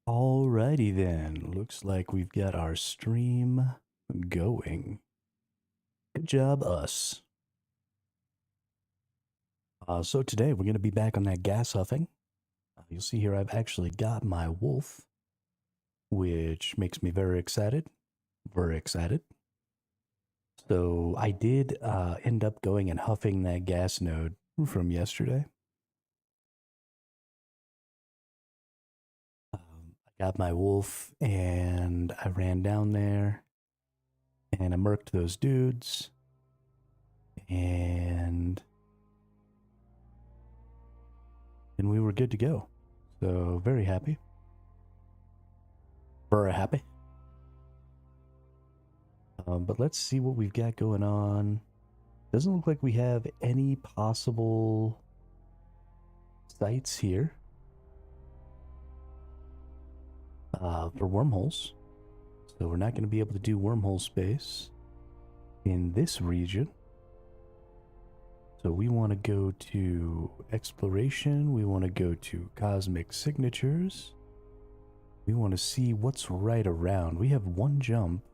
Alrighty then. Looks like we've got our stream going. Good job, us. So today we're going to be back on that gas huffing. You'll see here I've actually got my wolf, which makes me very excited. Very excited. So I did end up going and huffing that gas node from yesterday. I got my wolf and I ran down there and I murked those dudes and we were good to go. So very happy. Very happy. But let's see what we've got going on. Doesn't look like we have any possible sites here for wormholes. So we're not going to be able to do wormhole space in this region. So we want to go to exploration. We want to go to cosmic signatures. We want to see what's right around. We have one jump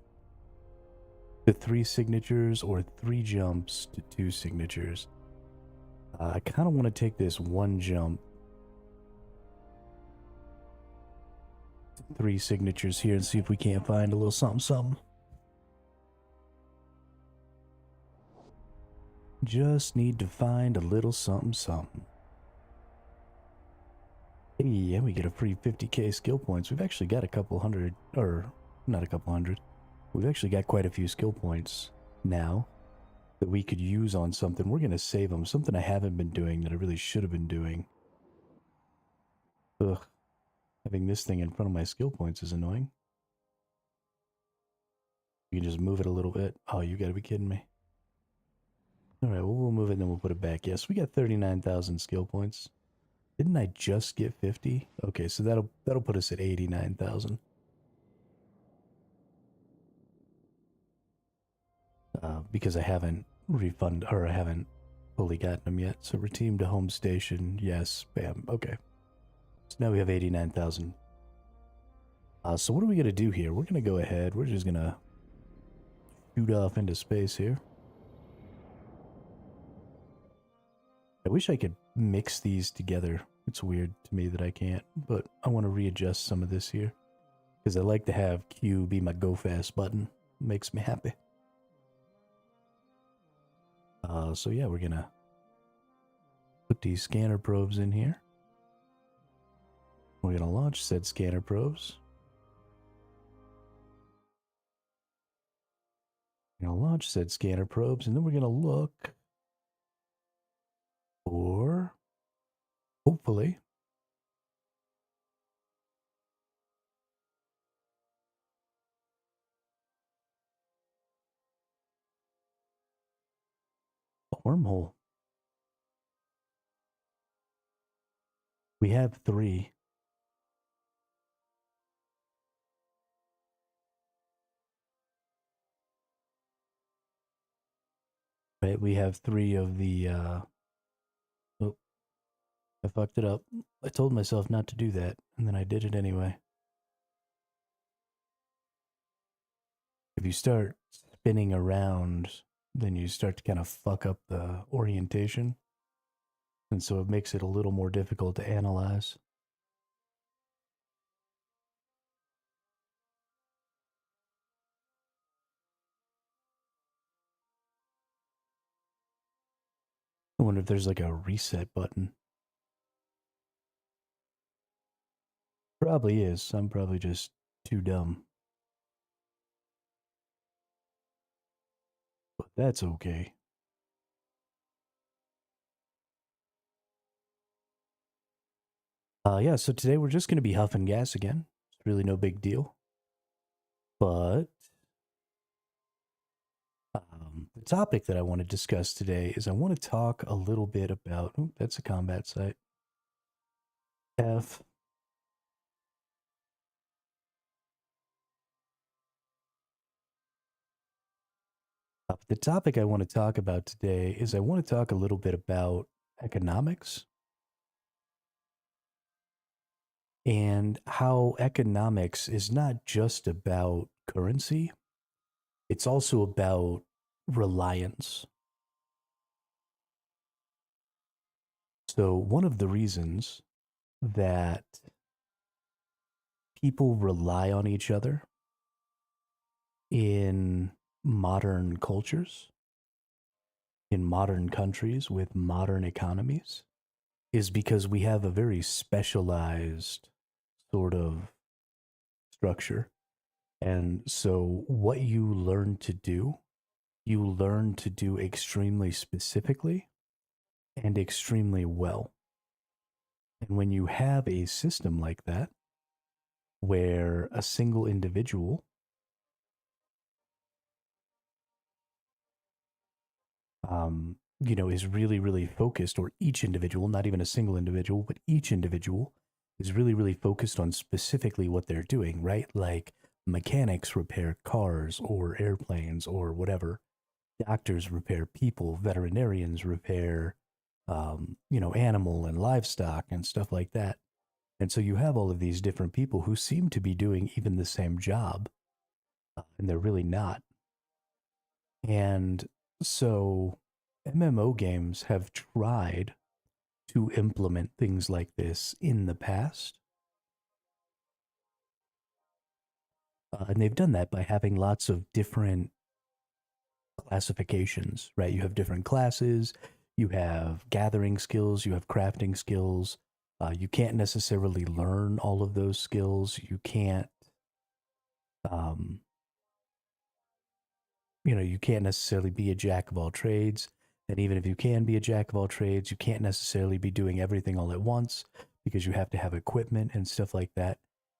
to 3 signatures or 3 jumps to 2 signatures. I kind of want to take this one jump to 3 signatures here and see if we can't find a little something something. Just need to find a little something something. Hey, yeah, we get a free 50k skill points. We've actually got a couple hundred, or not a couple hundred. We've actually got quite a few skill points now that we could use on something. We're going to save them. Something I haven't been doing that I really should have been doing. Ugh. Having this thing in front of my skill points is annoying. You can just move it a little bit. Oh, you gotta be kidding me. Alright, well, we'll move it and then we'll put it back. Yes, we got 39,000 skill points. Didn't I just get 50? Okay, so that'll put us at 89,000. Because I haven't I haven't fully gotten them yet. So reteam to home station. Yes, bam. Okay. So now we have 89,000. So what are we going to do here? We're going to go ahead. We're just going to shoot off into space here. I wish I could mix these together. It's weird to me that I can't, but I want to readjust some of this here. Because I like to have Q be my go fast button. Makes me happy. So yeah, we're going to put these scanner probes in here. We're going to launch said scanner probes. We're going to launch said scanner probes, and then we're going to look for, hopefully, a wormhole. We have 3. Right, we have 3 of the, oh, I fucked it up. I told myself not to do that, and then I did it anyway. If you start spinning around, then you start to kind of fuck up the orientation. And so it makes it a little more difficult to analyze. I wonder if there's like a reset button. Probably is. I'm probably just too dumb. But that's okay. Yeah, so today we're just going to be huffing gas again. It's really no big deal. But the topic that I want to discuss today is I want to talk a little bit about... Oh, that's a combat site. F. The topic I want to talk about today is I want to talk a little bit about economics. and how economics is not just about currency, it's also about reliance. So, one of the reasons that people rely on each other in modern cultures, in modern countries with modern economies, is because we have a very specialized sort of structure. And so, what you learn to do extremely specifically and extremely well. And when you have a system like that, where a single individual is really, really focused, or each individual, not even a single individual, but each individual is really, really focused on specifically what they're doing, right? Like mechanics repair cars or airplanes or whatever. Doctors repair people, veterinarians repair, animal and livestock and stuff like that. And so you have all of these different people who seem to be doing even the same job, and they're really not. And so MMO games have tried to implement things like this in the past. And they've done that by having lots of different classifications, right? You have different classes, you have gathering skills, you have crafting skills. You can't necessarily learn all of those skills. You can't, um, you can't necessarily be a jack of all trades. And even if you can be a jack of all trades, you can't necessarily be doing everything all at once because you have to have equipment and stuff like that.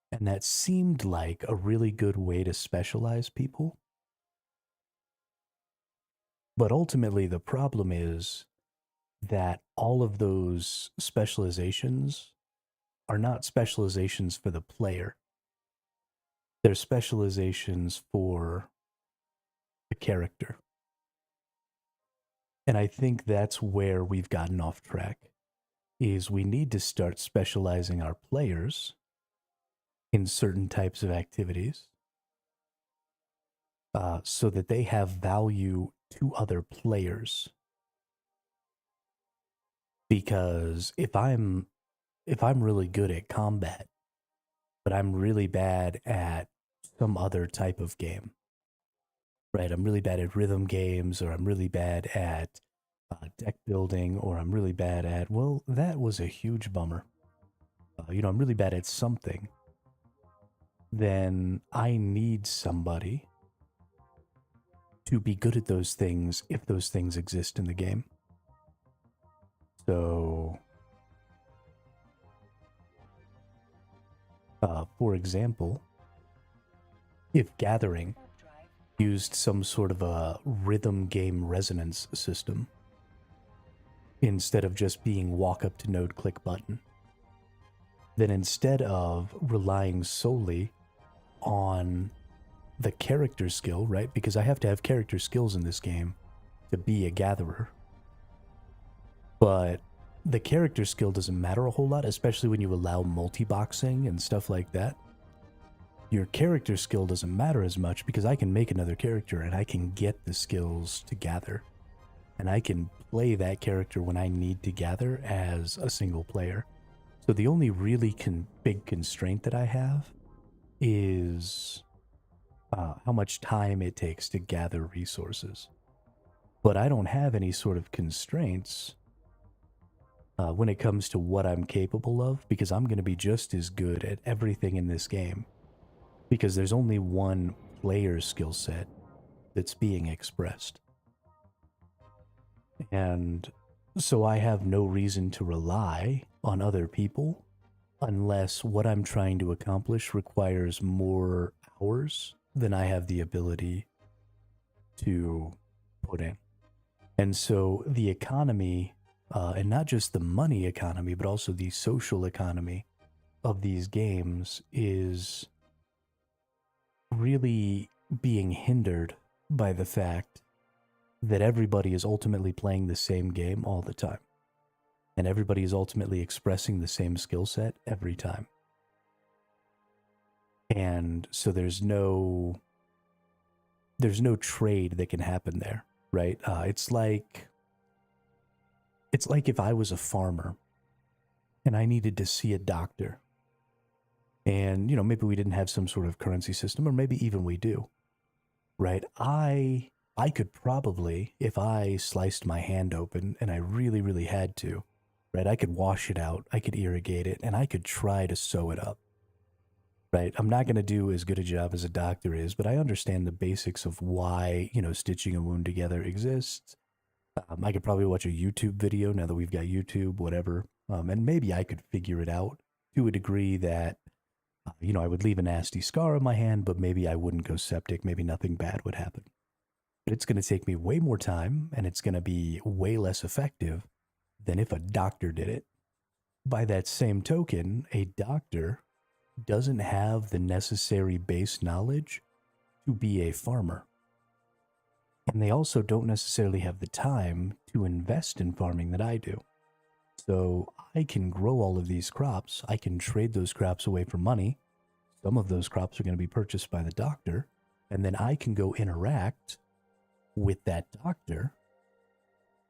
And that seemed like a really good way to specialize people. But ultimately, the problem is that all of those specializations are not specializations for the player. They're specializations for the character. And I think that's where we've gotten off track is we need to start specializing our players in certain types of activities so that they have value to other players. Because if I'm really good at combat, but I'm really bad at some other type of game, right? I'm really bad at rhythm games, or I'm really bad at deck building, or I'm really bad at, well, that was a huge bummer. I'm really bad at something. Then I need somebody to be good at those things if those things exist in the game. So, for example, if Gathering used some sort of a rhythm game resonance system instead of just being walk up to node click button, then instead of relying solely on the character skill, right? Because I have to have character skills in this game to be a gatherer. But the character skill doesn't matter a whole lot, especially when you allow multi-boxing and stuff like that. Your character skill doesn't matter as much because I can make another character and I can get the skills to gather. And I can play that character when I need to gather as a single player. So the only really big constraint that I have is how much time it takes to gather resources. But I don't have any sort of constraints when it comes to what I'm capable of, because I'm going to be just as good at everything in this game. Because there's only one player skill set that's being expressed. And so I have no reason to rely on other people unless what I'm trying to accomplish requires more hours than I have the ability to put in. And so the economy, and not just the money economy, but also the social economy of these games is really being hindered by the fact that everybody is ultimately playing the same game all the time. And everybody is ultimately expressing the same skill set every time. And so there's no trade that can happen there, right? It's like if I was a farmer and I needed to see a doctor, and maybe we didn't have some sort of currency system, or maybe even we do, right? I could probably, if I sliced my hand open and I really really had to, right? I could wash it out, I could irrigate it, and I could try to sew it up. Right. I'm not going to do as good a job as a doctor is, but I understand the basics of why, stitching a wound together exists. I could probably watch a YouTube video now that we've got YouTube, whatever. And maybe I could figure it out to a degree that, I would leave a nasty scar on my hand, but maybe I wouldn't go septic. Maybe nothing bad would happen. But it's going to take me way more time and it's going to be way less effective than if a doctor did it. By that same token, a doctor doesn't have the necessary base knowledge to be a farmer. And they also don't necessarily have the time to invest in farming that I do. So I can grow all of these crops. I can trade those crops away for money. Some of those crops are going to be purchased by the doctor. And then I can go interact with that doctor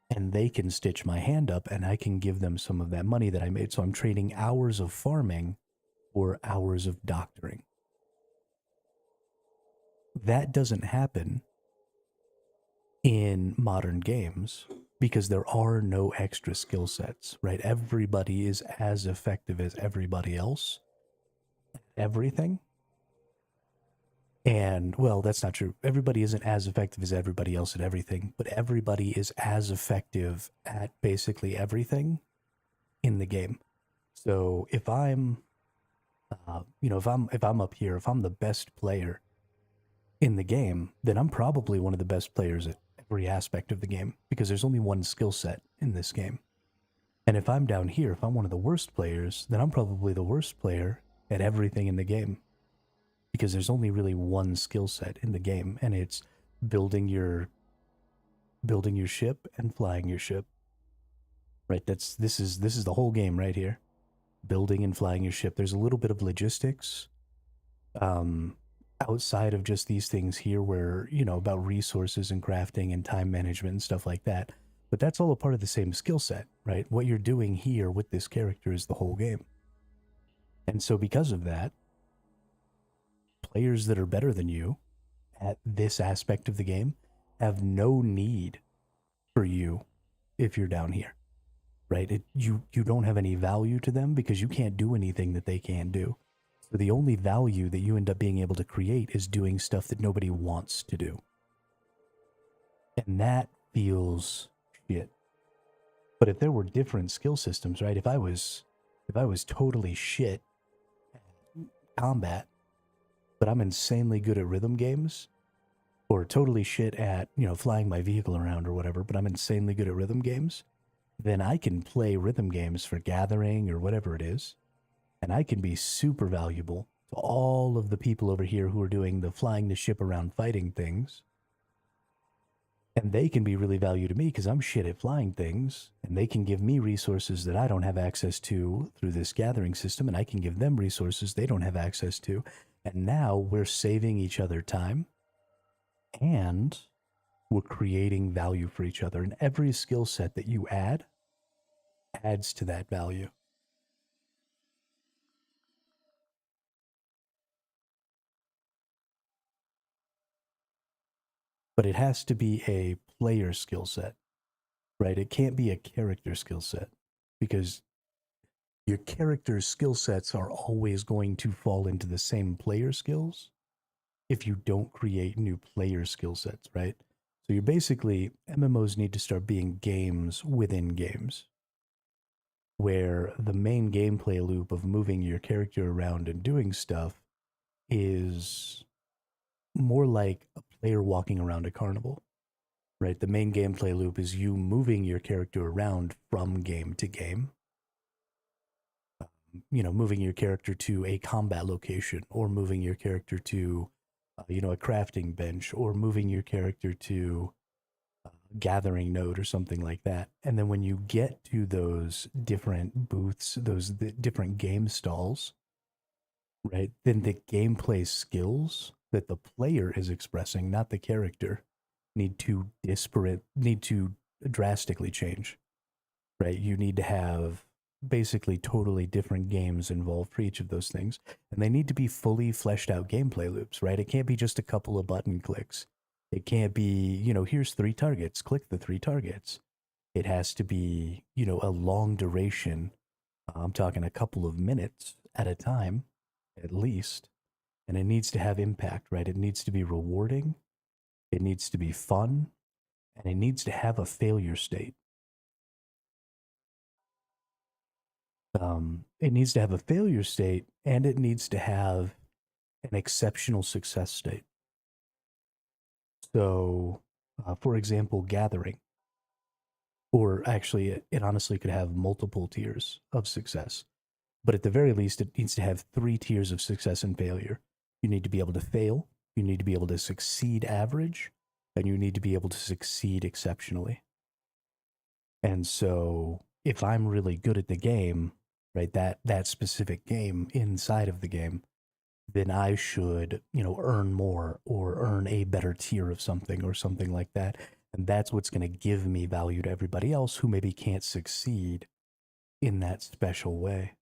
and they can stitch my hand up and I can give them some of that money that I made. So I'm trading hours of farming for hours of doctoring. That doesn't happen in modern games because there are no extra skill sets, right? Everybody is as effective as everybody else at everything. And, well, that's not true. Everybody isn't as effective as everybody else at everything, but everybody is as effective at basically everything in the game. So if I'm, if I'm up here, if I'm the best player in the game, then I'm probably one of the best players at every aspect of the game because there's only one skill set in this game. And if I'm down here, if I'm one of the worst players, then I'm probably the worst player at everything in the game because there's only really one skill set in the game, and it's building your ship and flying your ship. Right? This is the whole game right here. Building and flying your ship. There's a little bit of logistics outside of just these things here where, about resources and crafting and time management and stuff like that. But that's all a part of the same skill set, right? What you're doing here with this character is the whole game. And so because of that, players that are better than you at this aspect of the game have no need for you if you're down here, right? You don't have any value to them because you can't do anything that they can do. So the only value that you end up being able to create is doing stuff that nobody wants to do. And that feels shit. But if there were different skill systems, right? If I was totally shit at combat, but I'm insanely good at rhythm games, or totally shit at, flying my vehicle around or whatever, but I'm insanely good at rhythm games, then I can play rhythm games for gathering or whatever it is, and I can be super valuable to all of the people over here who are doing the flying the ship around fighting things. And they can be really valuable to me because I'm shit at flying things, and they can give me resources that I don't have access to through this gathering system, and I can give them resources they don't have access to. And now we're saving each other time, and we're creating value for each other. And every skill set that you add adds to that value. But it has to be a player skill set, right? It can't be a character skill set because your character's skill sets are always going to fall into the same player skills if you don't create new player skill sets, right? So you're basically, MMOs need to start being games within games, where the main gameplay loop of moving your character around and doing stuff is more like a player walking around a carnival, right? The main gameplay loop is you moving your character around from game to game. Moving your character to a combat location, or moving your character to, a crafting bench, or moving your character to a gathering node or something like that. And then when you get to those different booths, those different game stalls, right, then the gameplay skills that the player is expressing, not the character, need to drastically change, right? You need to have basically totally different games involved for each of those things. And they need to be fully fleshed out gameplay loops, right? It can't be just a couple of button clicks. It can't be, here's three targets, click the three targets. It has to be, a long duration. I'm talking a couple of minutes at a time, at least. And it needs to have impact, right? It needs to be rewarding. It needs to be fun. And it needs to have a failure state. It needs to have a failure state and it needs to have an exceptional success state. So, for example, gathering, or actually, it honestly could have multiple tiers of success. But at the very least, it needs to have three tiers of success and failure. You need to be able to fail, you need to be able to succeed average, and you need to be able to succeed exceptionally. And so, if I'm really good at the game, right, that specific game inside of the game, then I should, earn more or earn a better tier of something or something like that. And that's what's going to give me value to everybody else who maybe can't succeed in that special way.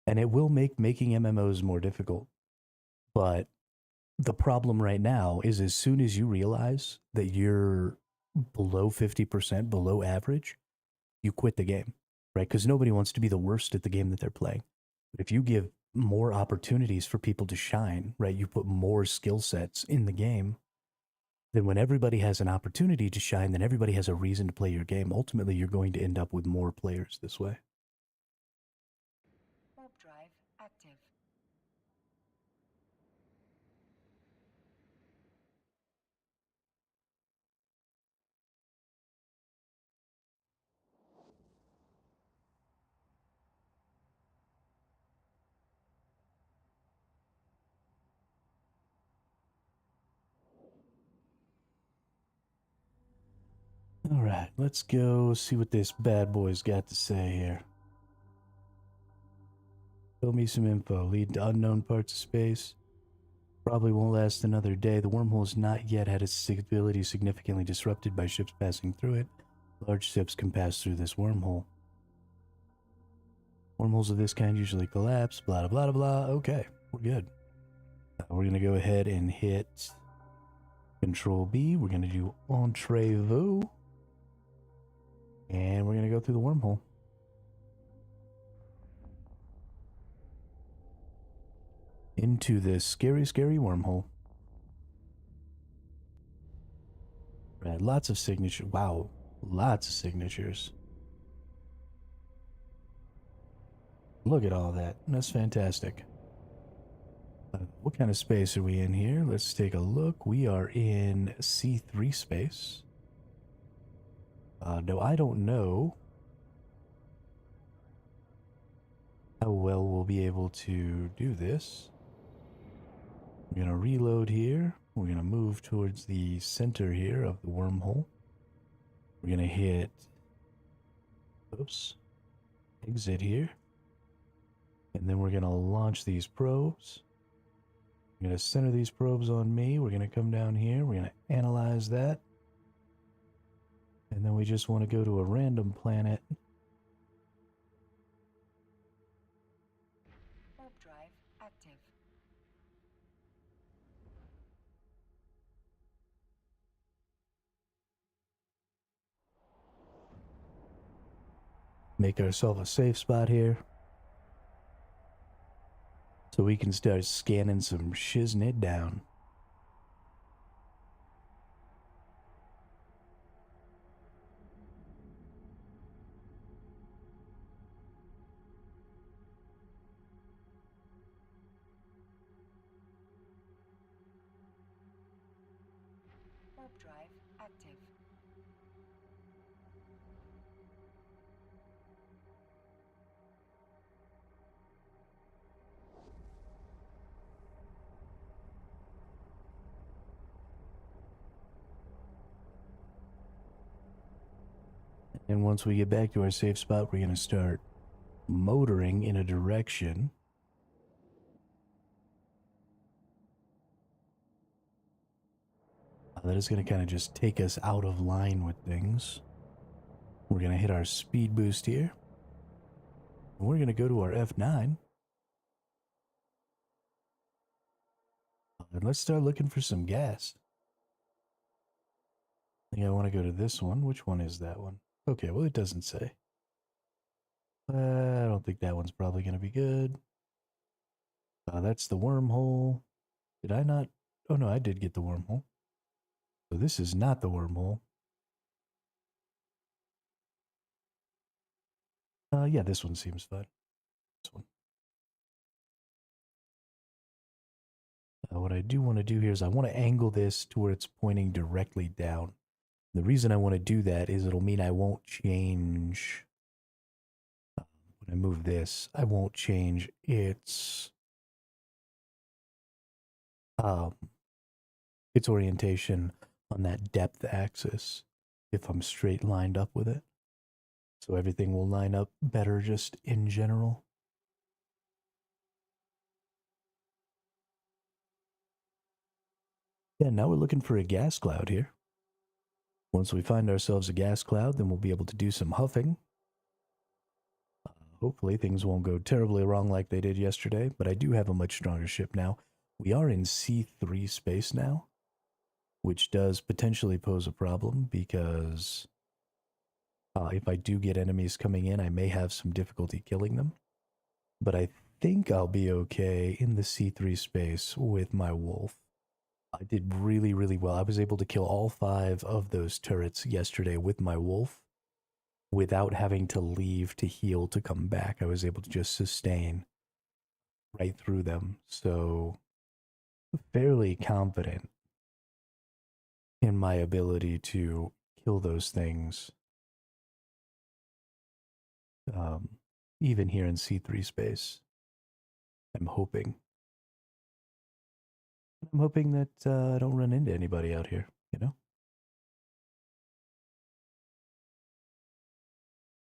And it will make making MMOs more difficult. But the problem right now is as soon as you realize that you're below 50%, below average, you quit the game, right? Because nobody wants to be the worst at the game that they're playing. But if you give more opportunities for people to shine, right? You put more skill sets in the game, then when everybody has an opportunity to shine, then everybody has a reason to play your game. Ultimately, you're going to end up with more players this way. Warp drive active. All right, let's go see what this bad boy's got to say here. Show me some info. Lead to unknown parts of space. Probably won't last another day. The wormhole has not yet had its stability significantly disrupted by ships passing through it. Large ships can pass through this wormhole. Wormholes of this kind usually collapse. Blah, blah, blah, blah. Okay, we're good. We're going to go ahead and hit Control B. We're going to do Entrez-vous. And we're going to go through the wormhole. Into this scary, scary wormhole. Right, lots of signatures. Wow, lots of signatures. Look at all that. That's fantastic. What kind of space are we in here? Let's take a look. We are in C3 space. No, I don't know how well we'll be able to do this. We're going to reload here. We're going to move towards the center here of the wormhole. We're going to hit, oops, exit here. And then we're going to launch these probes. We're going to center these probes on me. We're going to come down here. We're going to analyze that. And then we just want to go to a random planet. Warp drive active. Make ourselves a safe spot here. So we can start scanning some shiznit down. Warp drive active. And once we get back to our safe spot, we're going to start motoring in a direction that is going to kind of just take us out of line with things. We're going to hit our speed boost here. And we're going to go to our F9. And let's start looking for some gas. I think I want to go to this one. Which one is that one? Okay, well, it doesn't say. I don't think that one's probably going to be good. That's the wormhole. Did I not? Oh, no, I did get the wormhole. So this is not the wormhole. Yeah, this one seems fun. This one. What I do want to do here is I want to angle this to where it's pointing directly down. The reason I want to do that is it'll mean I won't change. When I move this, I won't change um, its orientation on that depth axis if I'm straight lined up with it. So everything will line up better just in general. Yeah, now we're looking for a gas cloud here. Once we find ourselves a gas cloud, then we'll be able to do some huffing. Hopefully things won't go terribly wrong like they did yesterday, but I do have a much stronger ship now. We are in C3 space now, which does potentially pose a problem because if I do get enemies coming in, I may have some difficulty killing them. But I think I'll be okay in the C3 space with my wolf. I did really, really well. I was able to kill all 5 of those turrets yesterday with my wolf without having to leave to heal to come back. I was able to just sustain right through them. So fairly confident in my ability to kill those things. Even here in C3 space. I'm hoping. I'm hoping that I don't run into anybody out here, you know?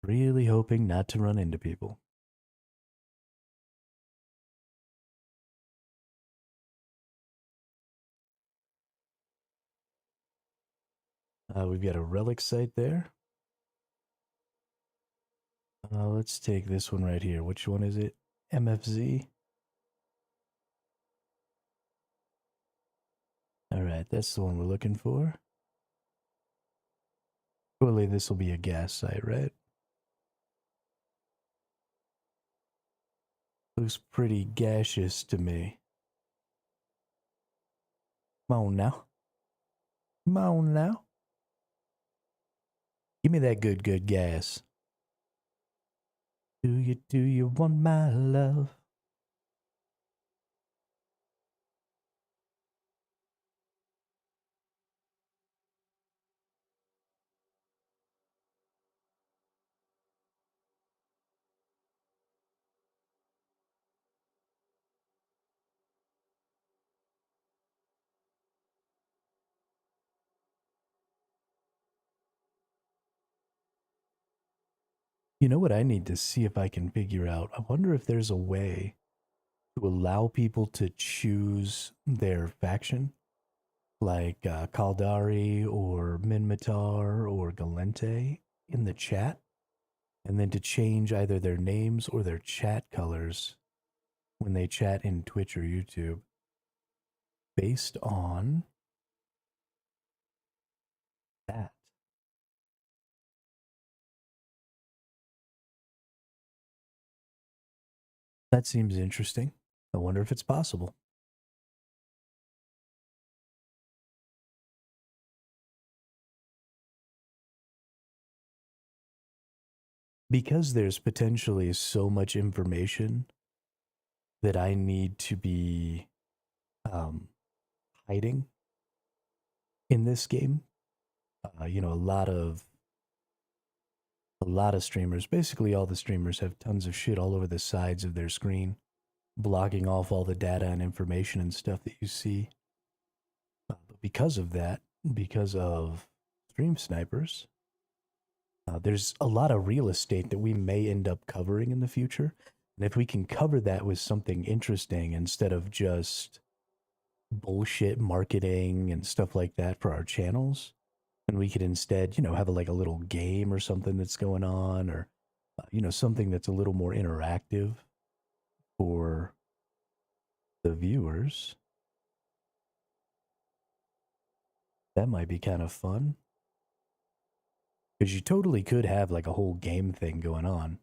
Really hoping not to run into people. We've got a relic site there. Let's take this one right here. Which one is it? MFZ? Alright, that's the one we're looking for. Surely this will be a gas site, right? Looks pretty gaseous to me. Come on now. Come on now. Give me that good gas. Do you want my love? You know what I need to see if I can figure out? I wonder if there's a way to allow people to choose their faction, like Kaldari or Minmatar or Galente in the chat, and then to change either their names or their chat colors when they chat in Twitch or YouTube based on that. That seems interesting. I wonder if it's possible. Because there's potentially so much information that I need to be hiding in this game. You know, a lot of streamers, basically all the streamers, have tons of shit all over the sides of their screen, blocking off all the data and information and stuff that you see. But because of that, because of stream snipers, There's a lot of real estate that we may end up covering in the future. And if we can cover that with something interesting instead of just bullshit marketing and stuff like that for our channels, and we could instead, have like a little game or something that's going on, or, something that's a little more interactive for the viewers, that might be kind of fun. Because you totally could have like a whole game thing going on.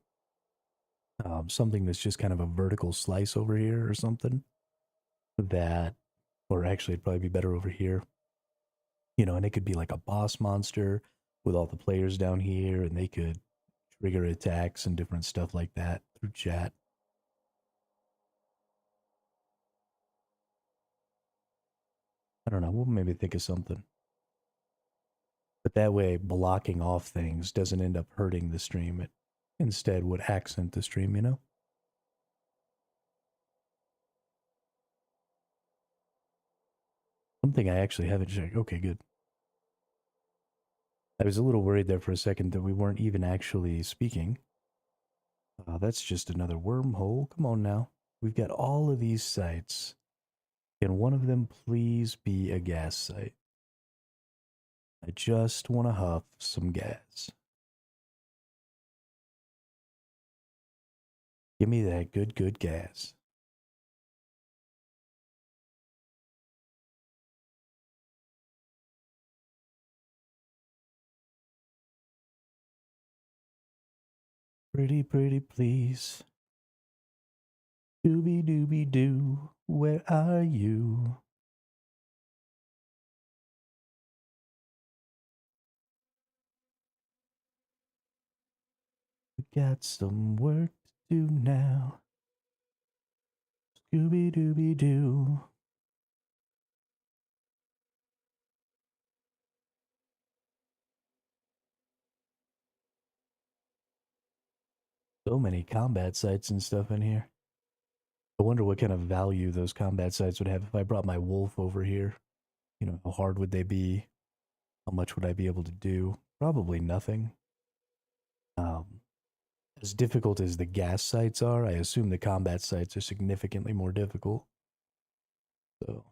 Something that's just kind of a vertical slice over here or something. That, or actually, it'd probably be better over here. And it could be like a boss monster with all the players down here, and they could trigger attacks and different stuff like that through chat. I don't know. We'll maybe think of something. But that way, blocking off things doesn't end up hurting the stream. It instead would accent the stream. Something I actually haven't checked. Okay, good. I was a little worried there for a second that we weren't even actually speaking. That's just another wormhole. Come on now. We've got all of these sites. Can one of them please be a gas site? I just want to huff some gas. Give me that good gas. Pretty please. Dooby doo, where are you? We got some work to do now. Scooby doo. So many combat sites and stuff in here. I wonder what kind of value those combat sites would have if I brought my wolf over here. How hard would they be? How much would I be able to do? Probably nothing. As difficult as the gas sites are, I assume the combat sites are significantly more difficult. So,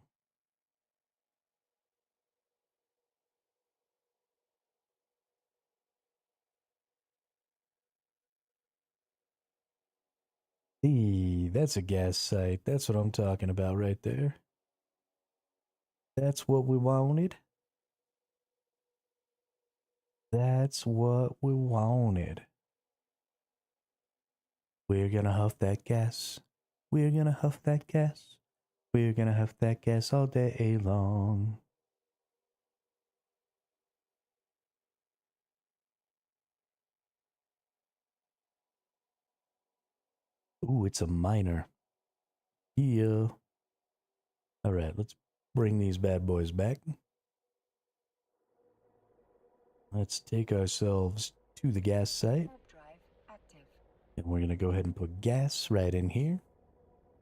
that's a gas site. That's what I'm talking about right there. That's what we wanted. That's what we wanted. We're gonna huff that gas. We're gonna huff that gas. We're gonna huff that gas all day long. Ooh, it's a miner. Yeah. Alright, let's bring these bad boys back. Let's take ourselves to the gas site. And we're gonna go ahead and put gas right in here.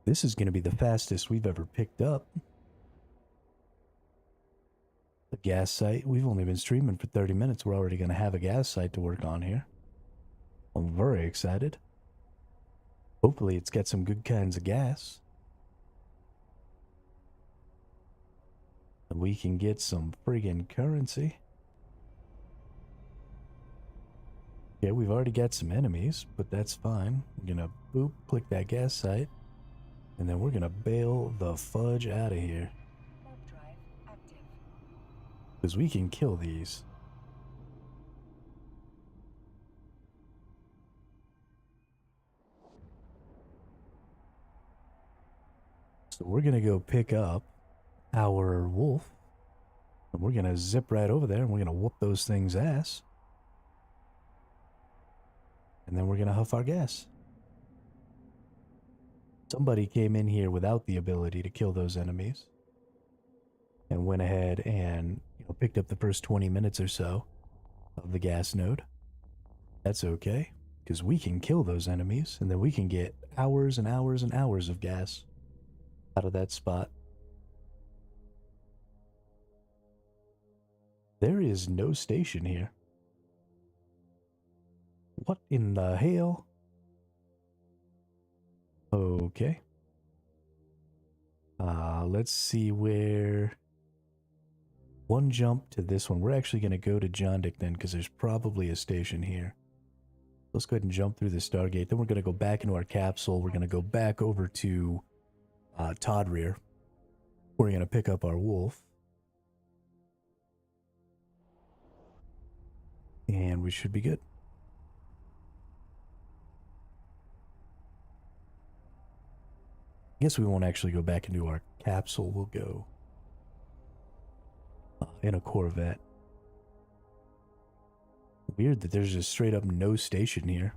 This is gonna be the fastest we've ever picked up. The gas site. We've only been streaming for 30 minutes. We're already gonna have a gas site to work on here. I'm very excited. Hopefully it's got some good kinds of gas. And we can get some friggin' currency. Yeah, we've already got some enemies, but that's fine. We're gonna boop, click that gas site, and then we're gonna bail the fudge out of here. Because we can kill these. So we're gonna go pick up our wolf, and we're gonna zip right over there, and we're gonna whoop those things' ass. And then we're gonna huff our gas. Somebody came in here without the ability to kill those enemies and went ahead and picked up the first 20 minutes or so of the gas node. That's okay, because we can kill those enemies, and then we can get hours and hours and hours of gas out of that spot. There is no station here. What in the hell? Okay. Let's see where... One jump to this one. We're actually going to go to Jondic then, because there's probably a station here. Let's go ahead and jump through the Stargate. Then we're going to go back into our capsule. We're going to go back over to Todreer. We're going to pick up our wolf. And we should be good. I guess we won't actually go back into our capsule. We'll go in a Corvette. Weird that there's just straight up no station here.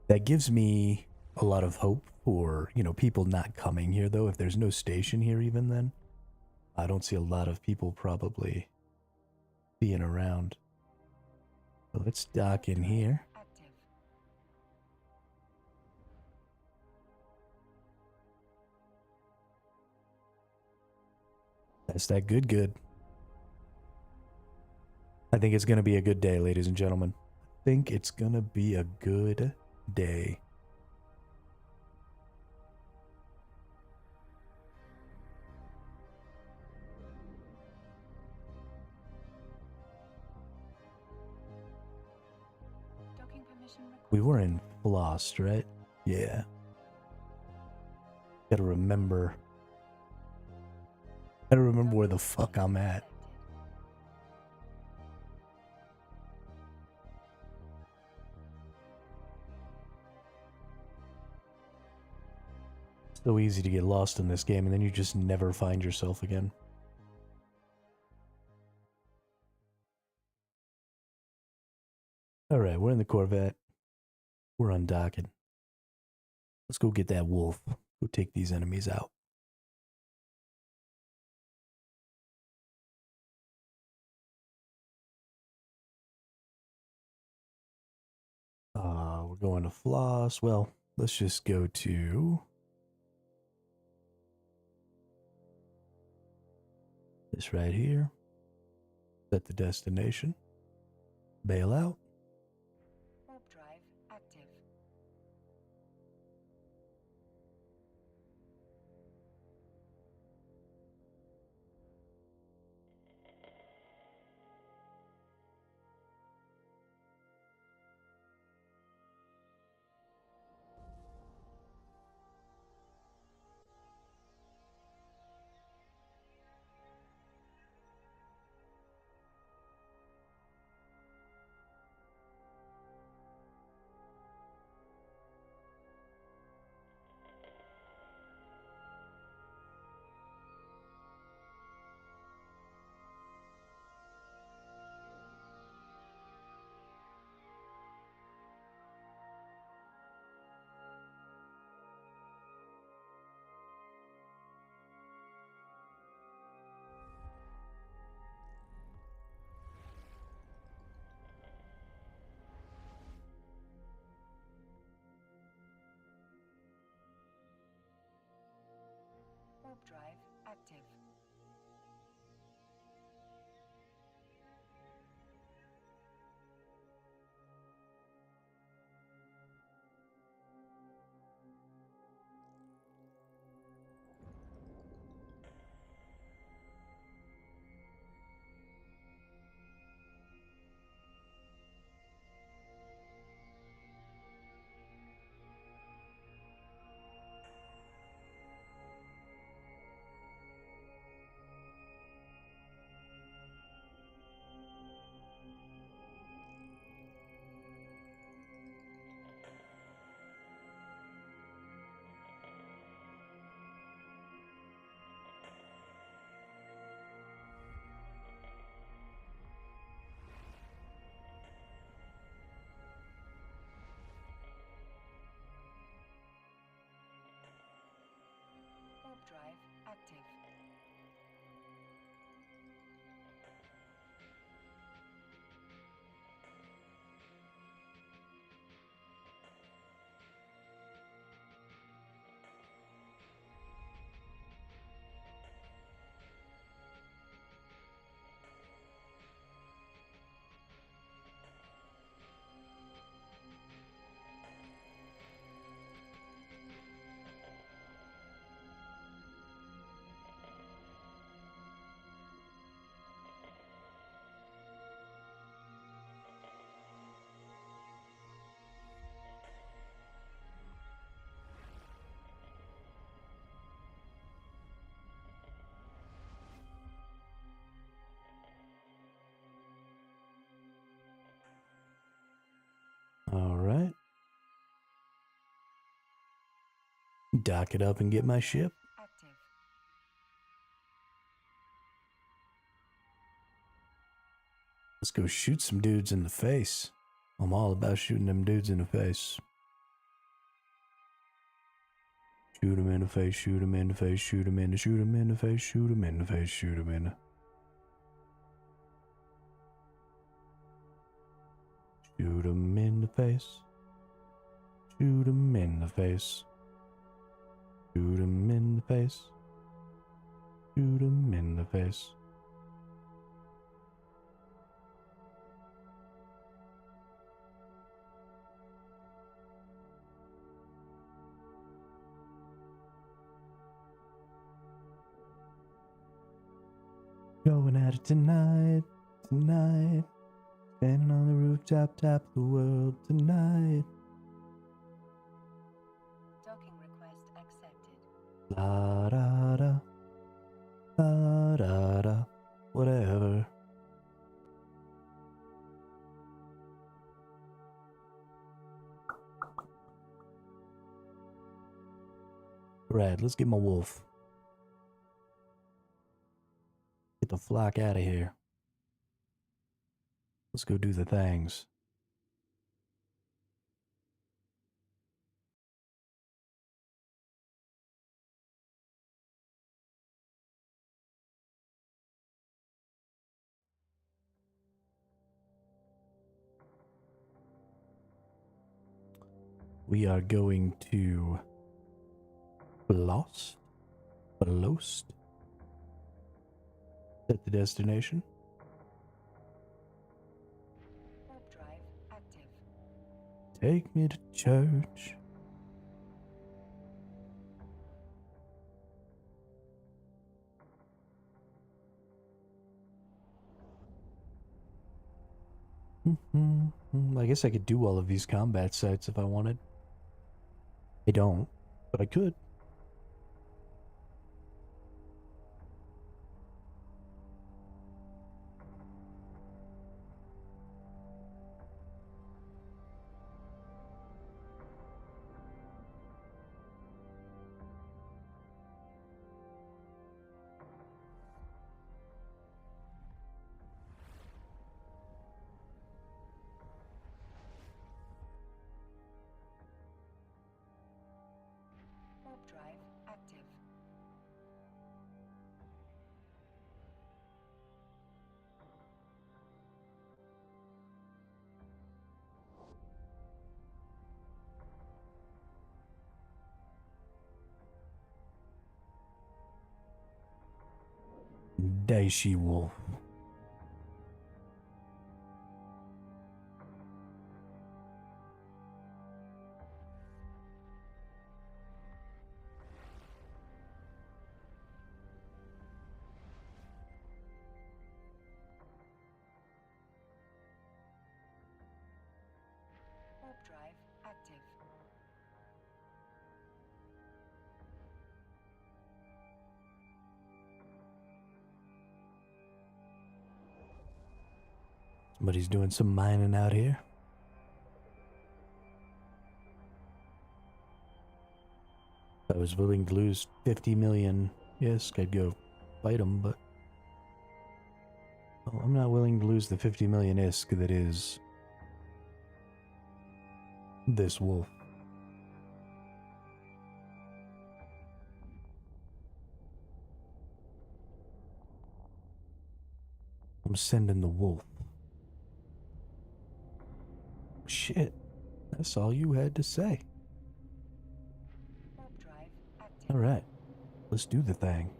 That gives me a lot of hope for, you know, people not coming here, though. If there's no station here even then, I don't see a lot of people probably being around. So let's dock in here. Active. That's that good. I think it's going to be a good day, ladies and gentlemen. I think it's going to be a good day. Docking permission requested. We were in Flost, right? Yeah. Gotta remember where the fuck I'm at. So easy to get lost in this game, and then you just never find yourself again. Alright, we're in the Corvette. We're undocking. Let's go get that wolf. Go take these enemies out. We're going to Floss. Well, let's just go to this right here. Set the destination. Bail out. Warp drive active. Warp drive active. Dock it up and get my ship. Active. Let's go shoot some dudes in the face. I'm all about shooting them dudes in the face. Shoot him in the face, shoot him in the face, shoot him in the, shoot him in the face, shoot him in the face, shoot him in the. Shoot him in the face. Shoot him in the face. Shoot him in the face. Shoot him in the face. Going at it tonight, tonight. Standing on the rooftop, top of the world tonight. Docking request accepted. La da da. La da da. Whatever. Right, let's get my wolf. Get the flock out of here. Let's go do the things. We are going to Blost. Set the destination. Warp drive active. Take me to church. I guess I could do all of these combat sites if I wanted. I don't, but I could. Warp drive active. Daishi Wolf. Warp drive active. Somebody's doing some mining out here. If I was willing to lose 50 million, yes, I'd go fight them, but well, I'm not willing to lose the 50 million ISK that is this wolf. I'm sending the wolf. Shit, that's all you had to say. Warp drive active. Alright, let's do the thing.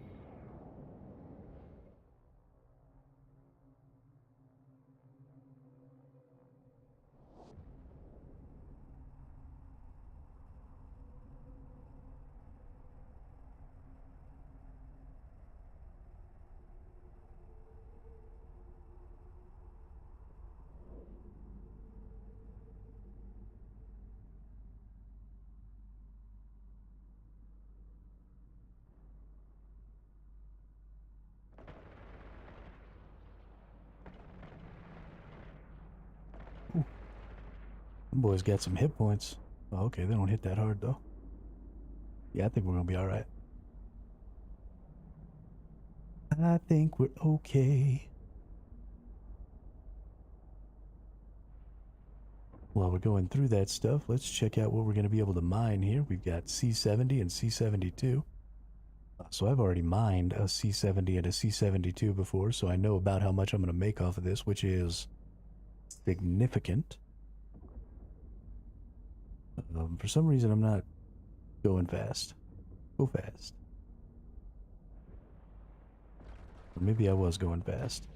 Them boys got some hit points. Oh, okay, they don't hit that hard though. Yeah, I think we're gonna be alright. I think we're okay. While we're going through that stuff, let's check out what we're going to be able to mine here. We've got C70 and C72. So I've already mined a C70 and a C72 before, so I know about how much I'm going to make off of this, which is significant. For some reason, I'm not going fast. Go fast. Or maybe I was going fast.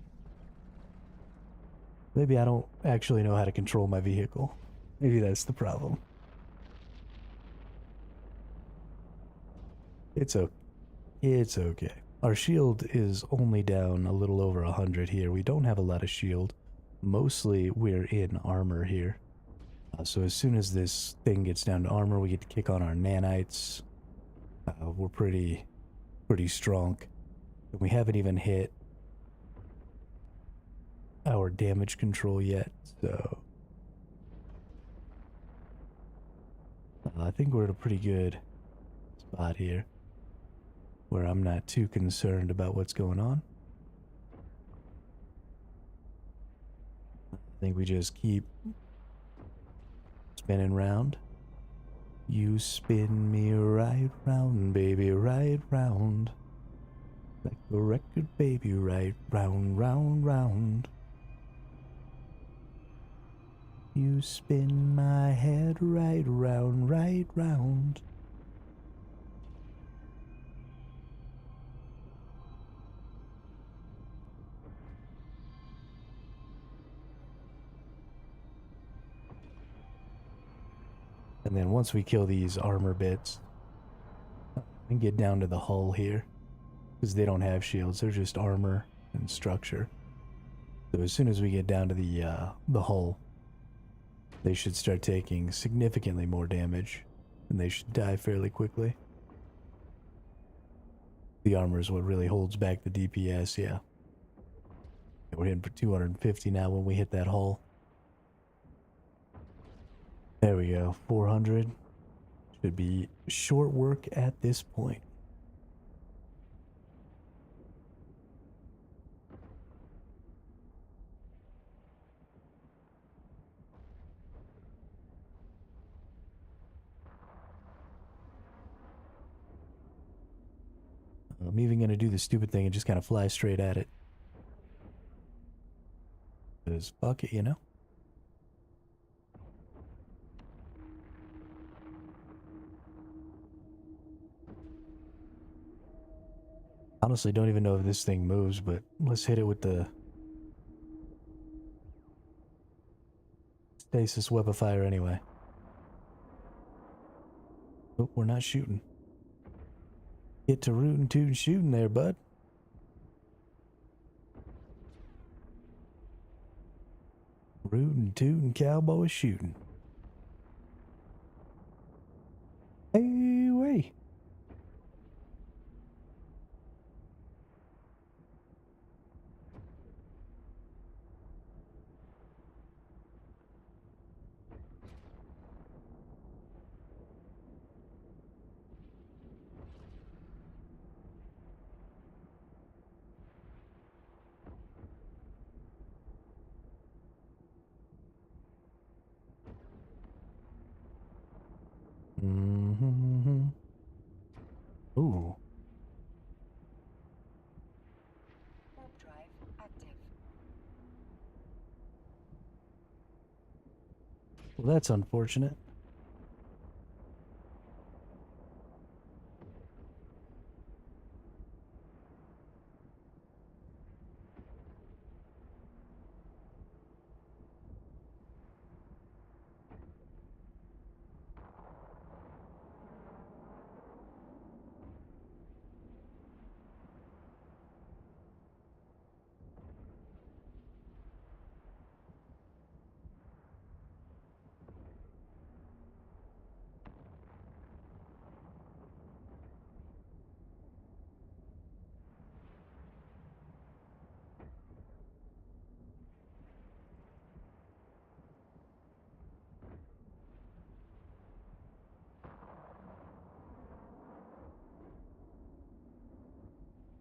Maybe I don't actually know how to control my vehicle. Maybe that's the problem. It's okay. It's okay. Our shield is only down a little over 100 here. We don't have a lot of shield. Mostly we're in armor here. So as soon as this thing gets down to armor, we get to kick on our nanites. We're pretty strong. And we haven't even hit our damage control yet, so I think we're at a pretty good spot here, where I'm not too concerned about what's going on. I think we just keep spinning round. You spin me right round, baby, right round. Like a record, baby, right round, round, round. You spin my head right round, right round. And then once we kill these armor bits, and get down to the hull here, because they don't have shields, they're just armor and structure. So as soon as we get down to the hull, they should start taking significantly more damage, and they should die fairly quickly. The armor is what really holds back the DPS, yeah. We're hitting for 250 now when we hit that hull. There we go, 400. Should be short work at this point. I'm even going to do the stupid thing and just kind of fly straight at it. Because fuck it, you know? Honestly, don't even know if this thing moves, but let's hit it with the stasis web of fire anyway. Oh, we're not shooting. Get to rootin' tootin' shooting there, bud. Rootin' tootin' cowboy shooting. Hey, way. Mm-hmm. Ooh. Warp drive active. Well, that's unfortunate.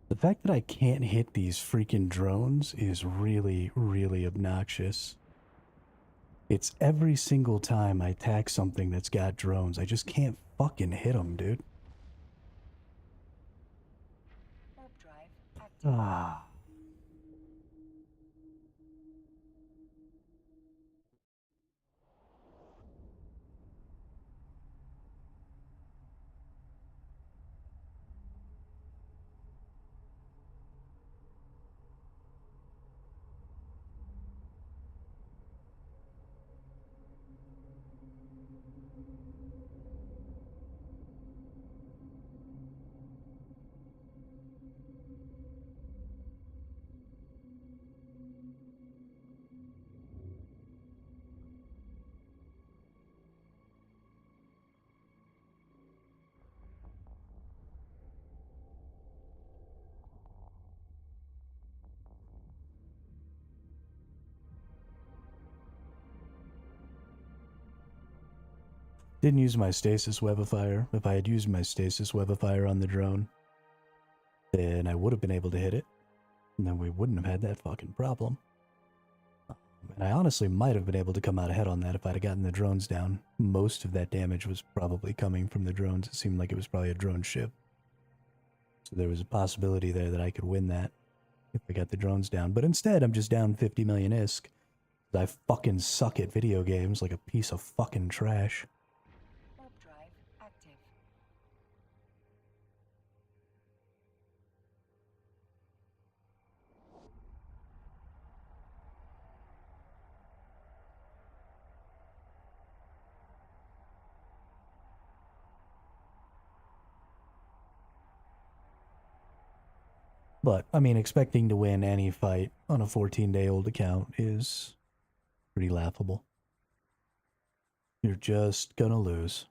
The fact that I can't hit these freaking drones is really, really obnoxious. It's every single time I attack something that's got drones, I just can't fucking hit them, dude. Warp drive active. Ah. Didn't use my stasis webifier. If I had used my stasis webifier on the drone, then I would have been able to hit it. And then we wouldn't have had that fucking problem. And I honestly might have been able to come out ahead on that if I'd have gotten the drones down. Most of that damage was probably coming from the drones. It seemed like it was probably a drone ship. So there was a possibility there that I could win that if I got the drones down. But instead, I'm just down 50 million ISK. I fucking suck at video games like a piece of fucking trash. Warp drive active. But, I mean, expecting to win any fight on a 14-day-old account is pretty laughable. You're just gonna lose.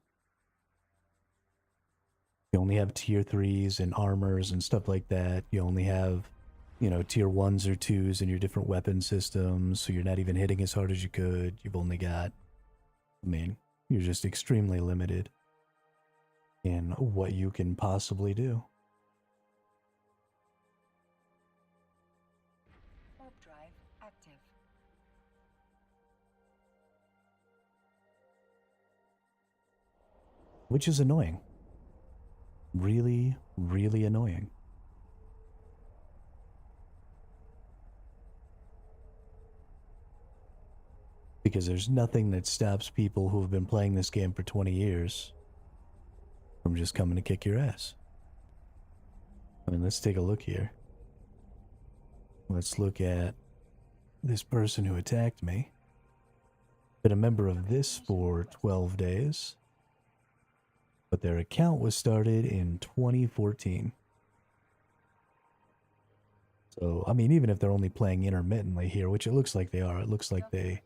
You only have tier 3s and armors and stuff like that. You only have, you know, tier 1s or 2s in your different weapon systems, so you're not even hitting as hard as you could. You've only got, I mean, you're just extremely limited in what you can possibly do. Warp drive active. Which is annoying. Really, really annoying. Because there's nothing that stops people who have been playing this game for 20 years from just coming to kick your ass. I mean, let's take a look here. Let's look at this person who attacked me. Been a member of this for 12 days, but their account was started in 2014. So, I mean, even if they're only playing intermittently here, which it looks like they are, it looks like they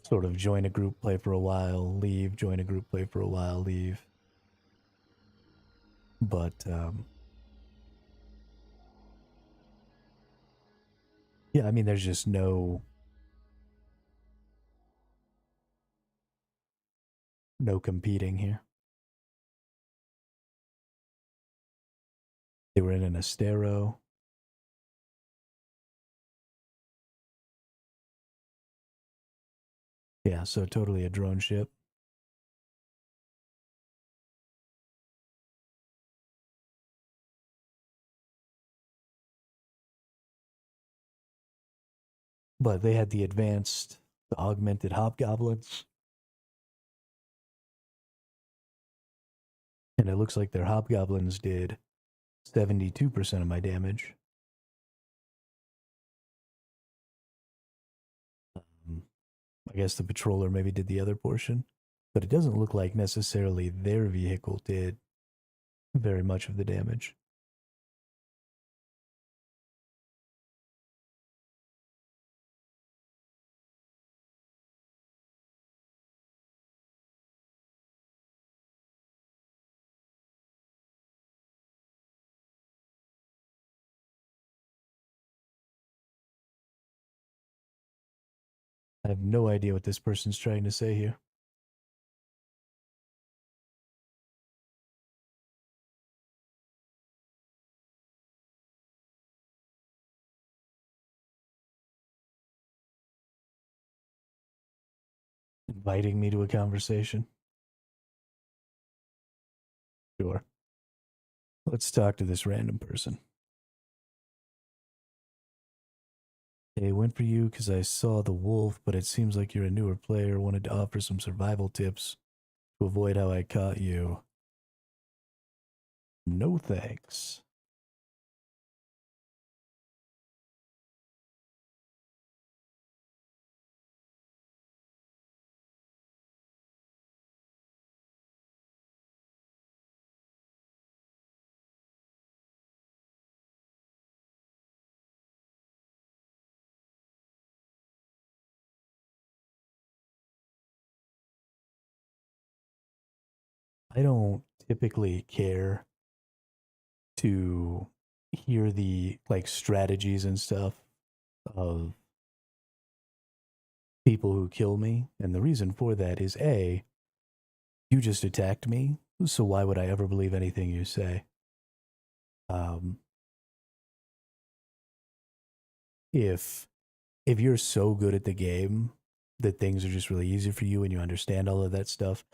sort of join a group, play for a while, leave, join a group, play for a while, leave. But, yeah, I mean, there's just no competing here. They were in an Astero. Yeah, so totally a drone ship. But they had the augmented hobgoblins. And it looks like their hobgoblins did 72% of my damage. I guess the patroller maybe did the other portion. But it doesn't look like necessarily their vehicle did very much of the damage. I have no idea what this person's trying to say here. inviting me to a conversation? Sure. Let's talk to this random person. Hey, went for you because I saw the wolf, but it seems like you're a newer player. Wanted to offer some survival tips to avoid how I caught you. No thanks. I don't typically care to hear the like strategies and stuff of people who kill me. And the reason for that is A, you just attacked me, so why would I ever believe anything you say? Um, if if you're so good at the game that things are just really easy for you and you understand all of that stuff,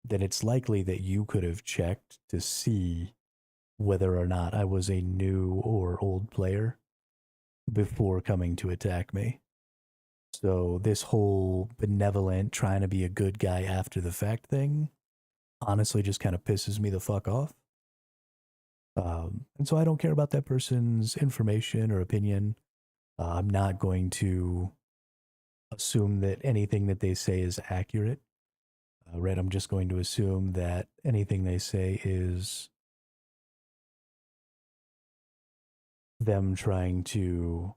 then it's likely that you could have checked to see whether or not I was a new or old player before coming to attack me. So this whole benevolent trying to be a good guy after the fact thing honestly just kind of pisses me the fuck off. And so I don't care about that person's information or opinion. I'm not going to assume that anything that they say is accurate. Right? I'm just going to assume that anything they say is them trying to,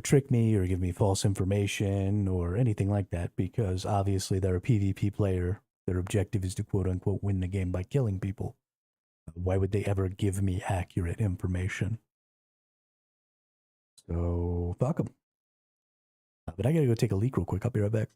trick me or give me false information or anything like that, because obviously they're a PvP player. Their objective is to quote unquote win the game by killing people. Why would they ever give me accurate information? So, fuck them. But I gotta go take a leak real quick. I'll be right back.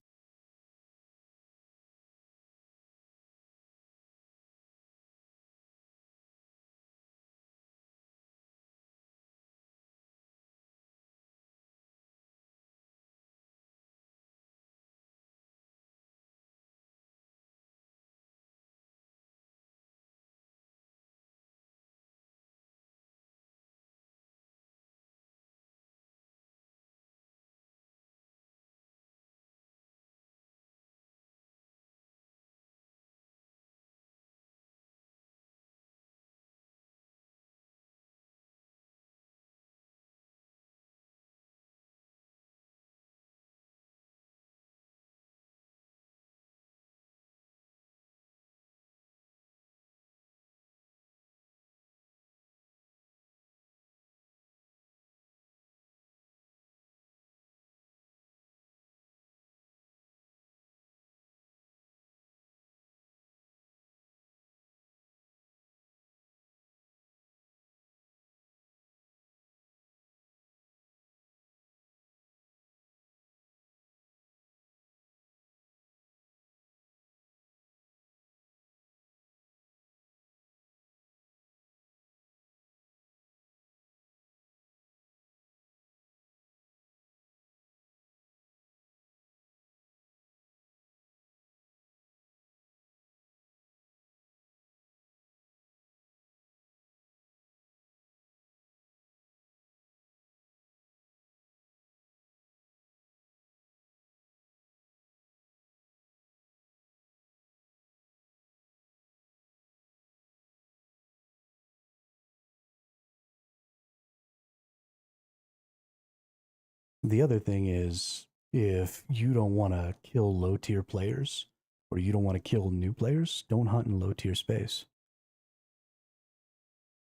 The other thing is, if you don't want to kill low tier players or you don't want to kill new players, don't hunt in low tier space.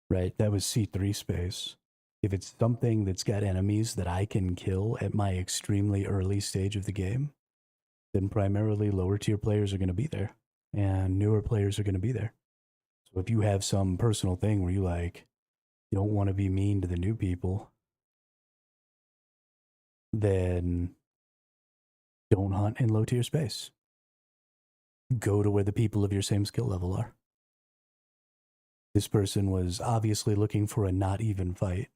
Right? That was C3 space. If it's something that's got enemies that I can kill at my extremely early stage of the game, then primarily lower tier players are going to be there and newer players are going to be there. So if you have some personal thing where you don't want to be mean to the new people, then don't hunt in low tier space. Go to where the people of your same skill level are. This person was obviously looking for a not even fight.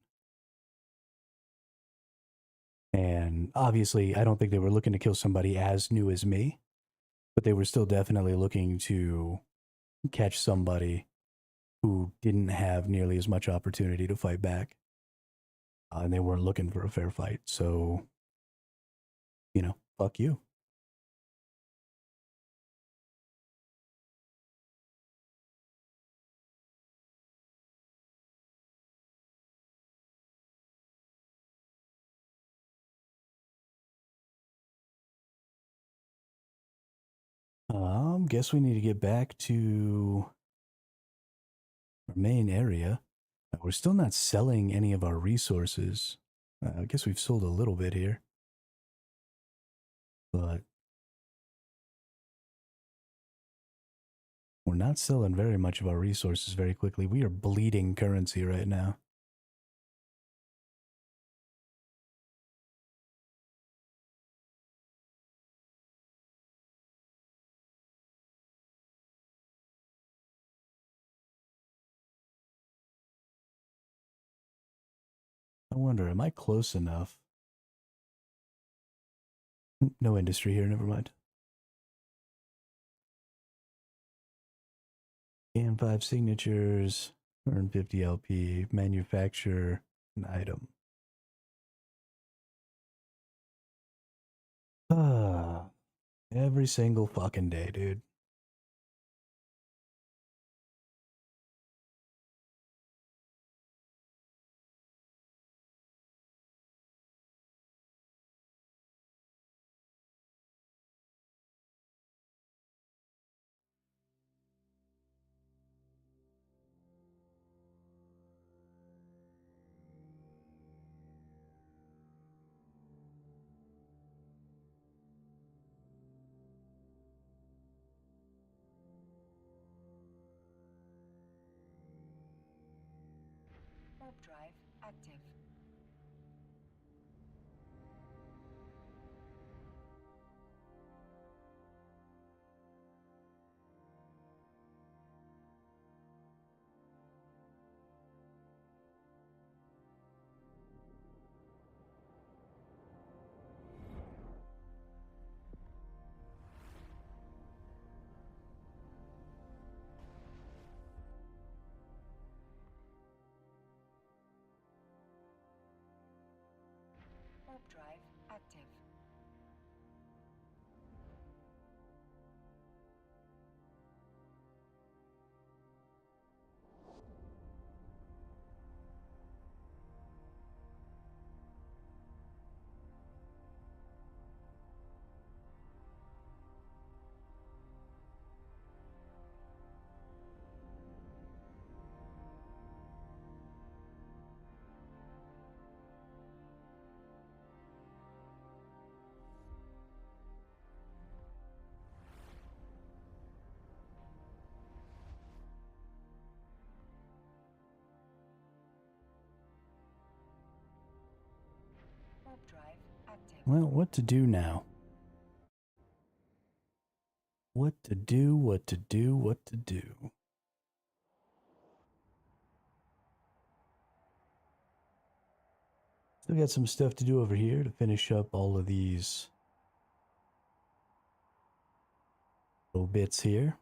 And obviously, I don't think they were looking to kill somebody as new as me, but they were still definitely looking to catch somebody who didn't have nearly as much opportunity to fight back. And they weren't looking for a fair fight. So, fuck you. Guess we need to get back to our main area. We're still not selling any of our resources. I guess we've sold a little bit here. But we're not selling very much of our resources very quickly. We are bleeding currency right now. I wonder, am I close enough? No industry here, never mind. Scan 5 signatures, earn 50 LP, manufacture an item. Every single fucking day, dude. Warp drive active. Warp drive active. Warp drive active. Well, what to do now? What to do, what to do, what to do. Still got some stuff to do over here to finish up all of these little bits here.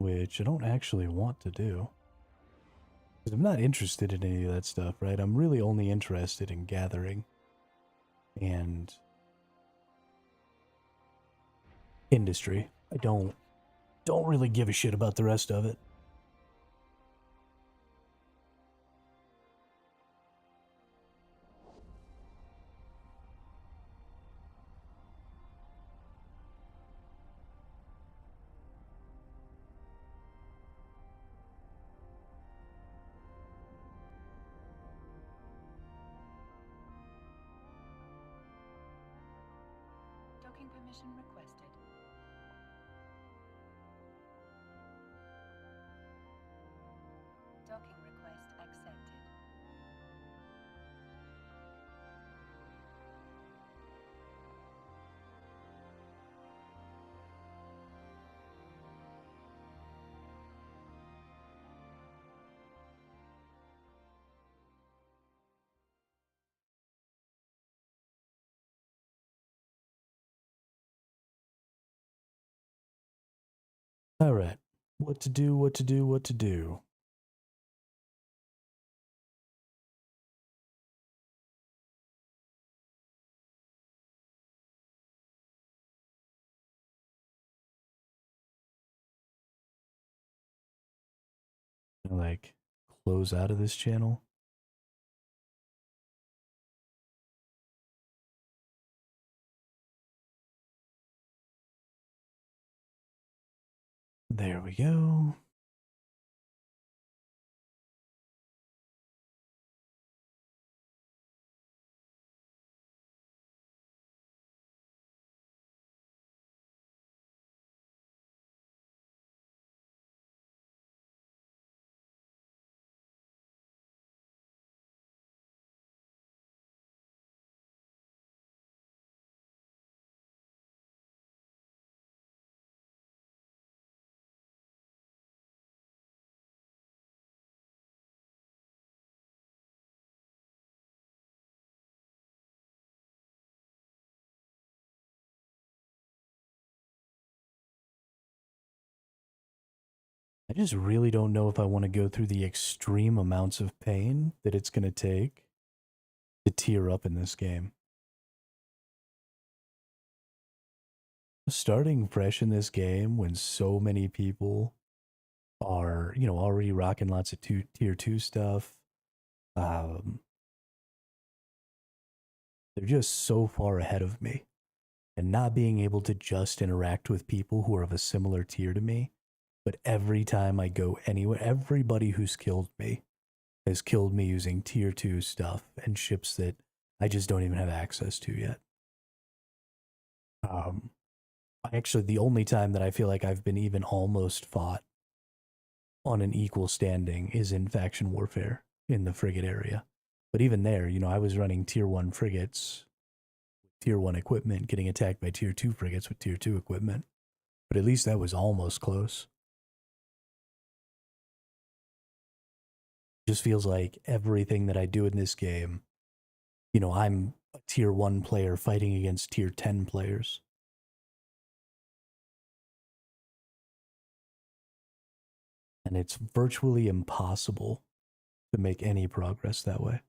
Which I don't actually want to do. Because I'm not interested in any of that stuff, right? I'm really only interested in gathering and industry. I don't really give a shit about the rest of it. Docking permission requested. Docking request accepted. All right. What to do, what to do, what to do. Like, close out of this channel. There we go. I just really don't know if I want to go through the extreme amounts of pain that it's going to take to tier up in this game. Starting fresh in this game when so many people are, already rocking lots of tier 2 stuff. Um, they're just so far ahead of me. And not being able to just interact with people who are of a similar tier to me. But every time I go anywhere, everybody who's killed me has killed me using tier 2 stuff and ships that I just don't even have access to yet. Um, Actually, the only time that I feel like I've been even almost fought on an equal standing is in faction warfare in the frigate area. But even there, I was running tier 1 frigates, tier 1 equipment, getting attacked by tier 2 frigates with tier 2 equipment. But at least that was almost close. Just feels like everything that I do in this game, I'm a tier 1 player fighting against tier 10 players. And it's virtually impossible to make any progress that way.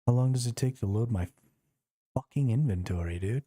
How long does it take to load my fucking inventory, dude?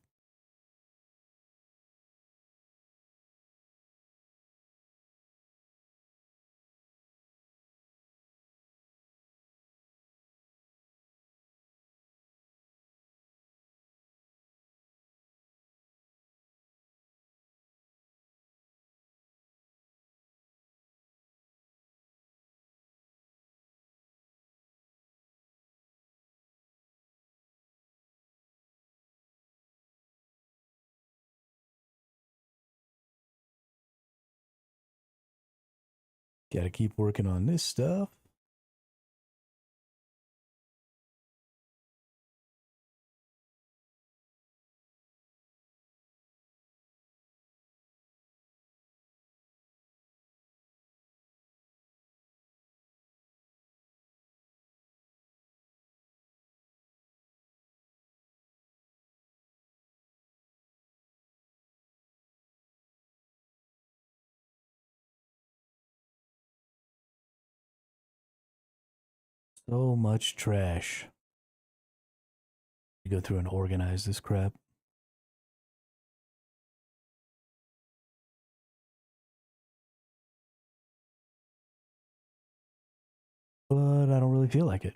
Gotta keep working on this stuff. So much trash. You go through and organize this crap. But I don't really feel like it.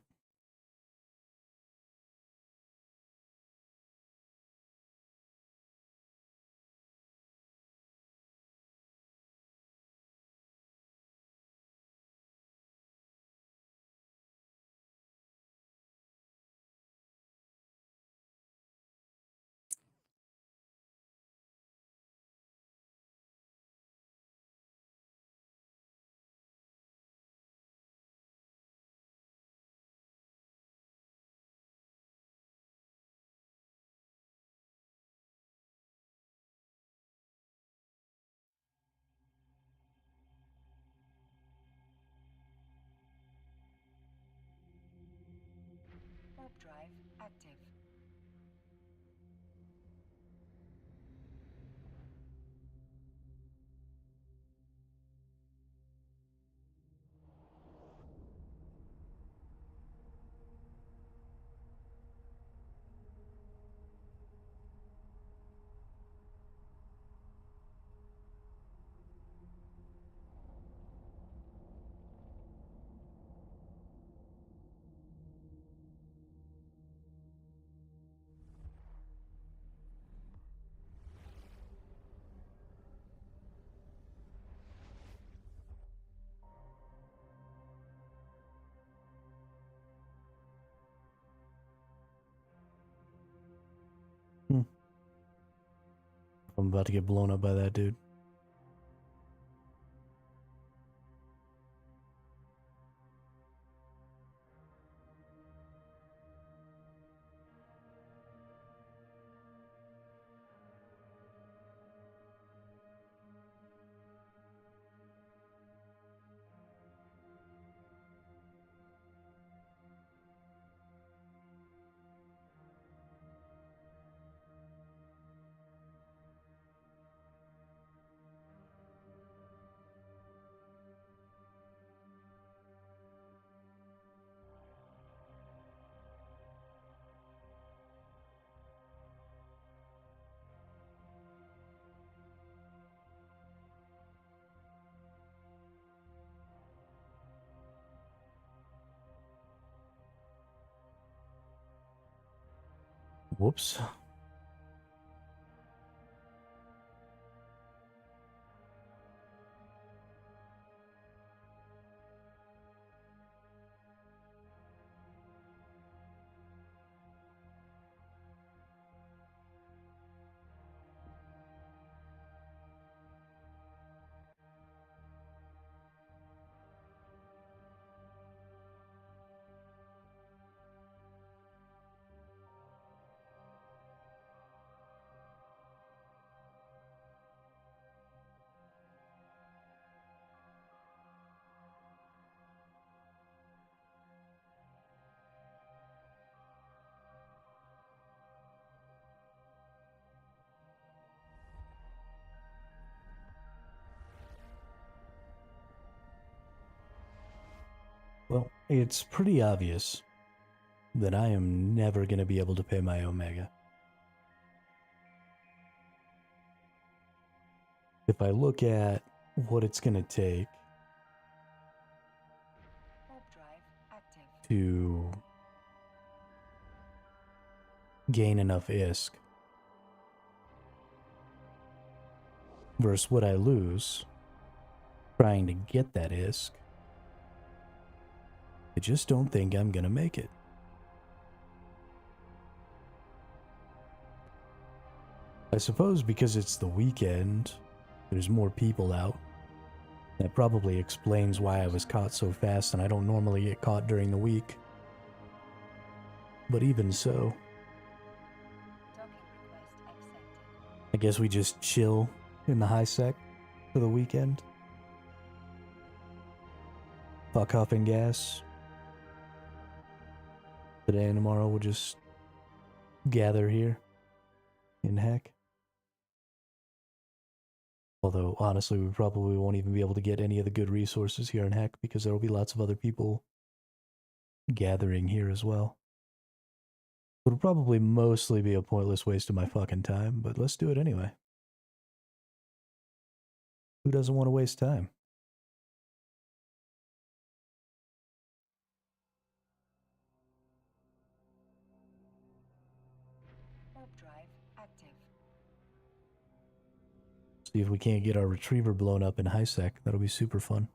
active. I'm about to get blown up by that dude. Whoops. Well, it's pretty obvious that I am never going to be able to pay my Omega. If I look at what it's going to take Warp drive active. to gain enough ISK versus what I lose trying to get that ISK, I just don't think I'm going to make it. I suppose because it's the weekend, there's more people out. That probably explains why I was caught so fast, and I don't normally get caught during the week. But even so, Docking request accepted. I guess we just chill in the high sec for the weekend. Fuck huffing gas. Today and tomorrow we'll just gather here in Heck. Although, honestly, we probably won't even be able to get any of the good resources here in Heck because there will be lots of other people gathering here as well. It'll probably mostly be a pointless waste of my fucking time, but let's do it anyway. Who doesn't want to waste time? Warp drive active. See if we can't get our retriever blown up in high sec. That'll be super fun.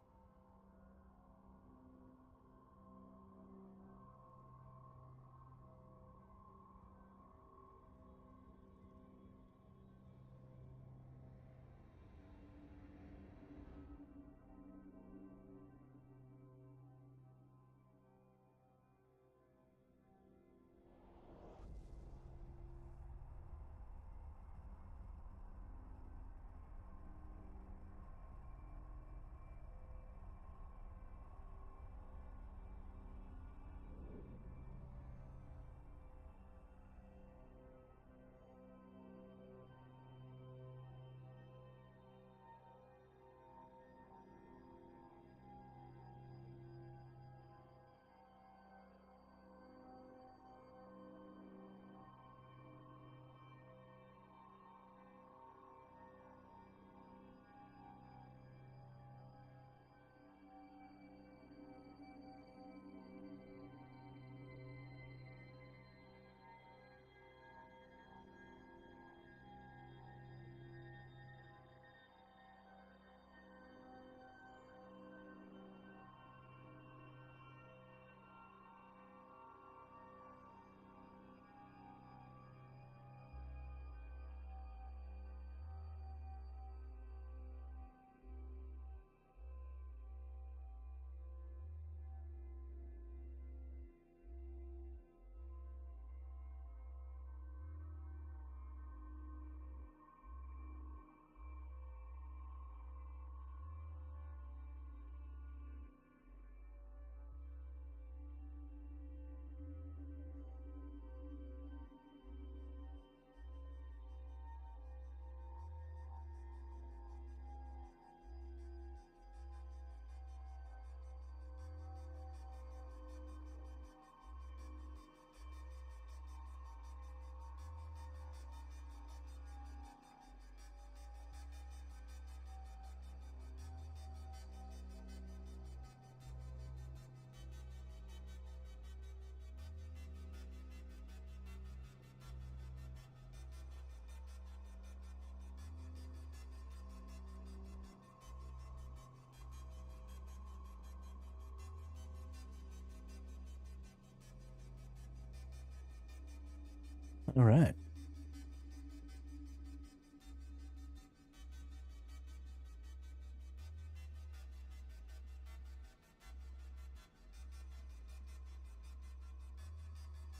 All right.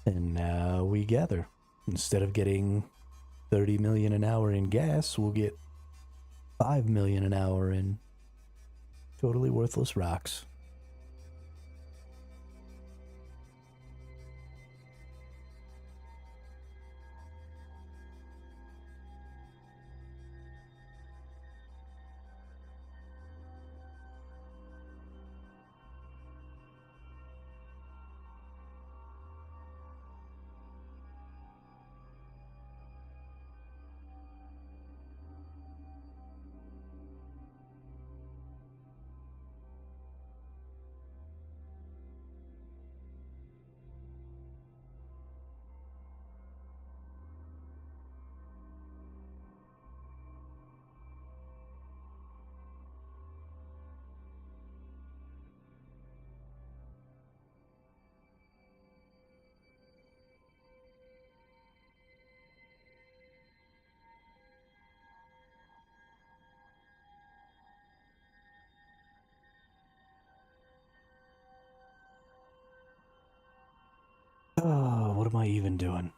And now we gather. Instead of getting 30 million an hour in gas, we'll get 5 million an hour in totally worthless rocks. Oh, what am I even doing?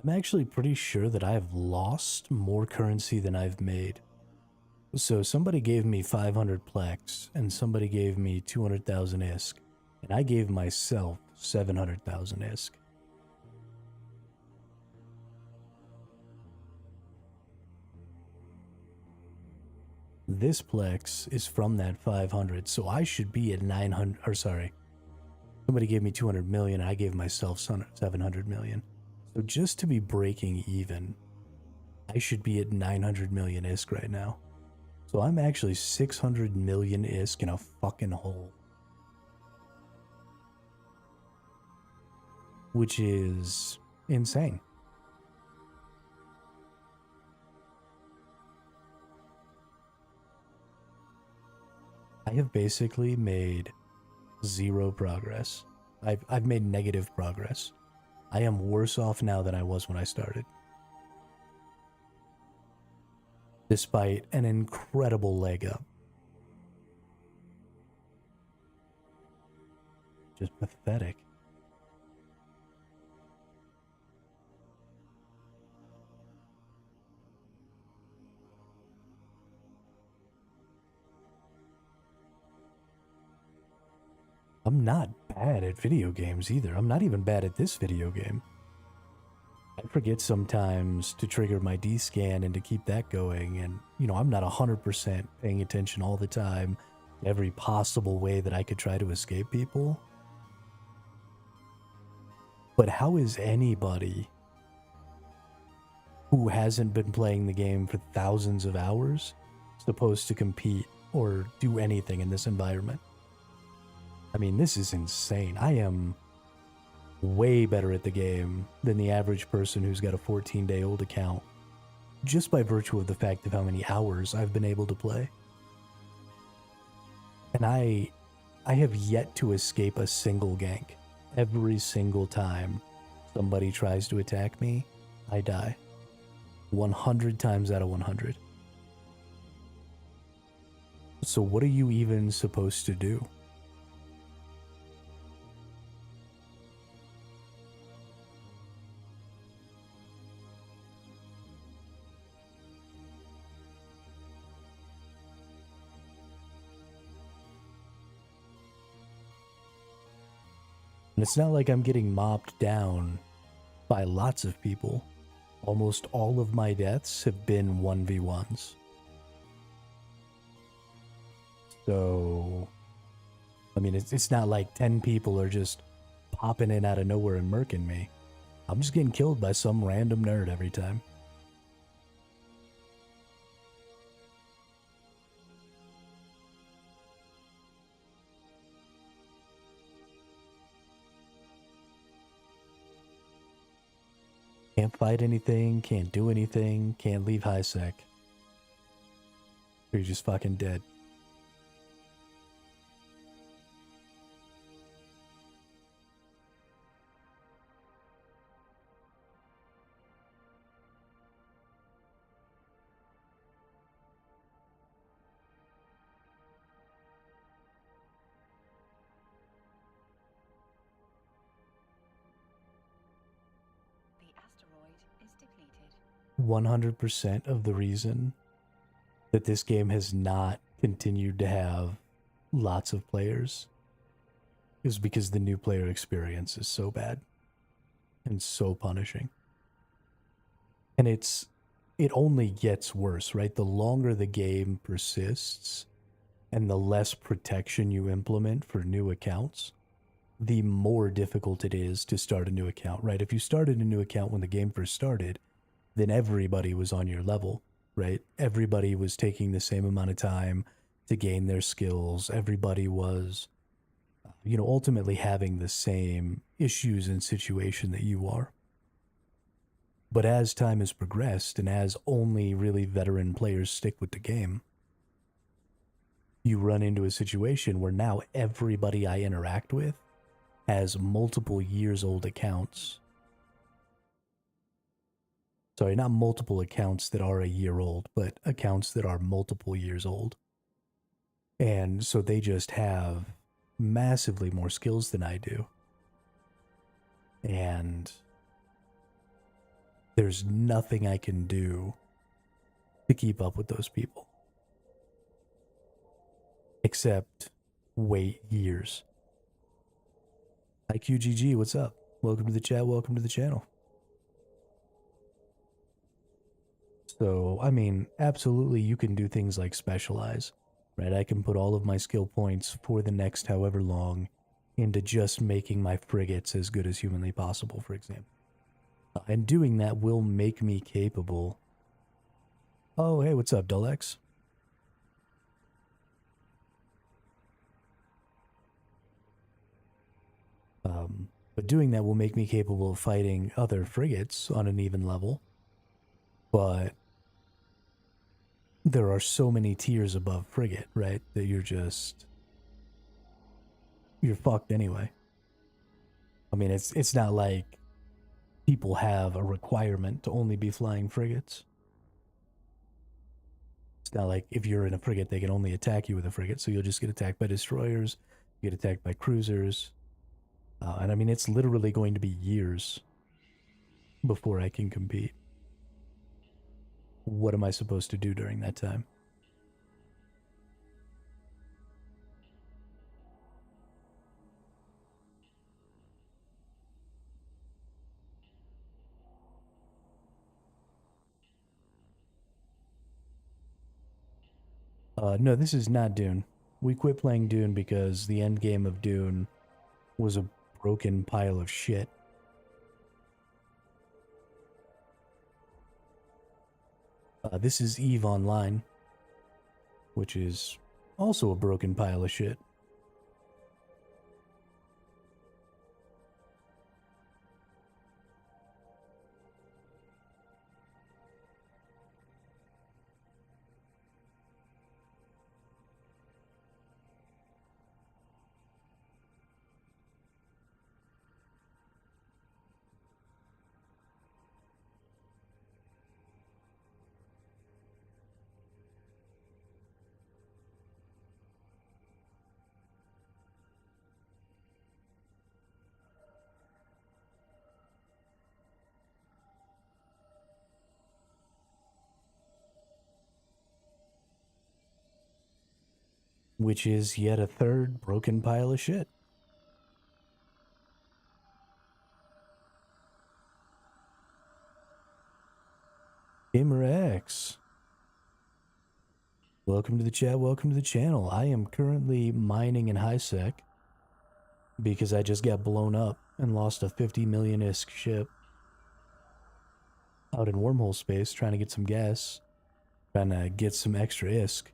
I'm actually pretty sure that I've lost more currency than I've made. So somebody gave me 500 plex, and somebody gave me 200,000 ISK, and I gave myself 700,000 ISK. This plex is from that 500, so I should be at 900, or sorry, somebody gave me 200 million, I gave myself 700 million. So just to be breaking even, I should be at 900 million ISK right now. So I'm actually 600 million ISK in a fucking hole. Which is insane. I have basically made zero progress. I've made negative progress. I am worse off now than I was when I started. Despite an incredible leg up. Just pathetic. I'm not bad at video games either. I'm not even bad at this video game. I forget sometimes to trigger my D-scan and to keep that going, and, I'm not 100% paying attention all the time to every possible way that I could try to escape people. But how is anybody who hasn't been playing the game for thousands of hours supposed to compete or do anything in this environment? I mean, this is insane. I am way better at the game than the average person who's got a 14-day-old account, just by virtue of the fact of how many hours I've been able to play. And I have yet to escape a single gank. Every single time somebody tries to attack me, I die. 100 times out of 100. So what are you even supposed to do? And it's not like I'm getting mopped down by lots of people. Almost all of my deaths have been 1v1s. So I mean, it's not like 10 people are just popping in out of nowhere and murking me. I'm just getting killed by some random nerd every time. Can't fight anything, can't do anything, can't leave high sec. You're just fucking dead. The asteroid is depleted. 100% of the reason that this game has not continued to have lots of players is because the new player experience is so bad and so punishing. And it only gets worse, right? The longer the game persists and the less protection you implement for new accounts, the more difficult it is to start a new account, right? If you started a new account when the game first started, then everybody was on your level, right? Everybody was taking the same amount of time to gain their skills. Everybody was, ultimately having the same issues and situation that you are. But as time has progressed and as only really veteran players stick with the game, you run into a situation where now everybody I interact with has multiple years old accounts. Sorry, not multiple accounts that are a year old, but accounts that are multiple years old. And so they just have massively more skills than I do. And there's nothing I can do to keep up with those people. Except wait years. Hi QGG, what's up? Welcome to the chat, welcome to the channel. So, I mean, absolutely you can do things like specialize, right? I can put all of my skill points for the next however long into just making my frigates as good as humanly possible, for example. And doing that will make me capable. Oh, hey, what's up, Dullex? But doing that will make me capable of fighting other frigates on an even level. But there are so many tiers above frigate, right? That you're fucked anyway. I mean, it's not like people have a requirement to only be flying frigates. It's not like if you're in a frigate, they can only attack you with a frigate, so you'll just get attacked by destroyers, you get attacked by cruisers. And I mean, it's literally going to be years before I can compete. What am I supposed to do during that time? No, this is not Dune. We quit playing Dune because the end game of Dune was a broken pile of shit. This is EVE Online, which is also a broken pile of shit. Which is yet a third broken pile of shit. Gamer X. Welcome to the chat, welcome to the channel. I am currently mining in high sec. because I just got blown up and lost a 50 million ISK ship out in wormhole space trying to get some gas, trying to get some extra ISK.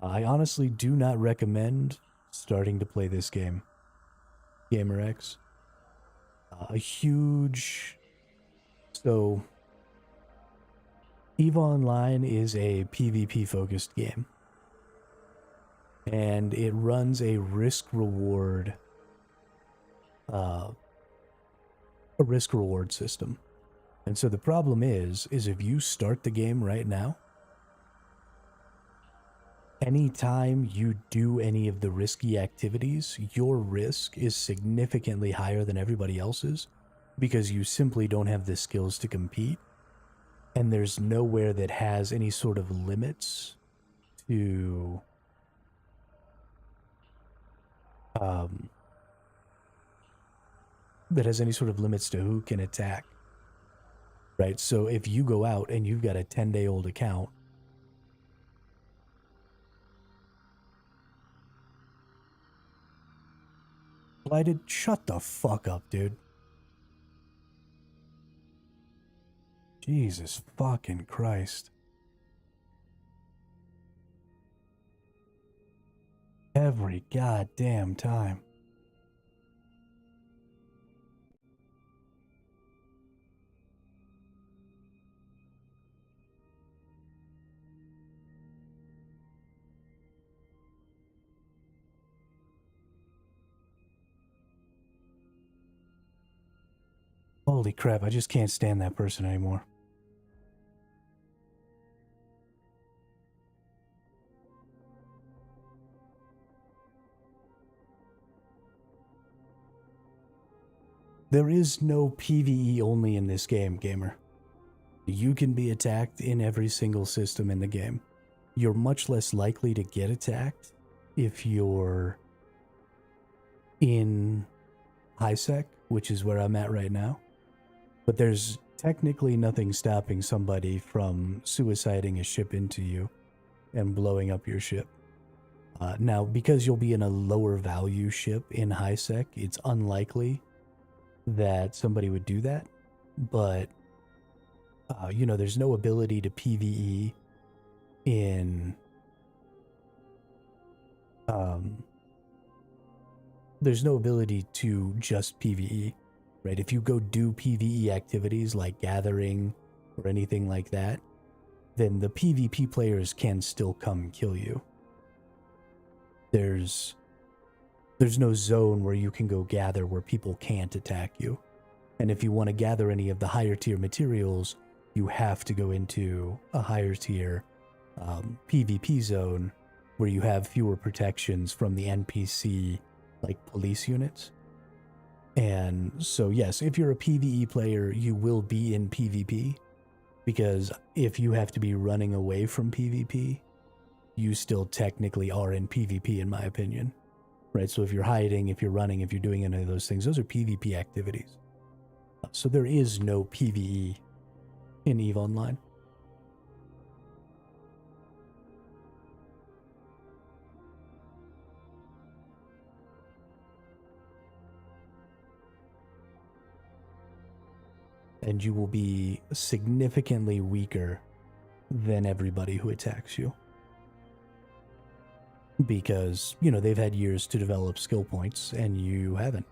I honestly do not recommend starting to play this game, Gamer X. A huge... So, EVE Online is a PvP-focused game. And it runs a risk-reward system. And so the problem is if you start the game right now, anytime you do any of the risky activities, your risk is significantly higher than everybody else's because you simply don't have the skills to compete. And there's nowhere that has any sort of limits to who can attack. Right? So if you go out and you've got a 10-day-old account, Blighted, shut the fuck up, dude. Jesus fucking Christ. Every goddamn time. Holy crap, I just can't stand that person anymore. There is no PvE only in this game, gamer. You can be attacked in every single system in the game. You're much less likely to get attacked if you're in high sec, which is where I'm at right now. But there's technically nothing stopping somebody from suiciding a ship into you and blowing up your ship. Now, because you'll be in a lower value ship in high sec, it's unlikely that somebody would do that. But, you know, there's no ability to PvE in... there's no ability to just PvE, right? If you go do PvE activities like gathering or anything like that, then the PvP players can still come kill you. There's no zone where you can go gather where people can't attack you. And if you want to gather any of the higher tier materials, you have to go into a higher tier PvP zone where you have fewer protections from the NPC like police units. And so yes, if you're a PvE player, you will be in PvP, because if you have to be running away from PvP, you still technically are in PvP in my opinion. Right? So if you're hiding, if you're running, if you're doing any of those things, those are PvP activities. So there is no PvE in EVE Online. And you will be significantly weaker than everybody who attacks you. Because, you know, they've had years to develop skill points, and you haven't.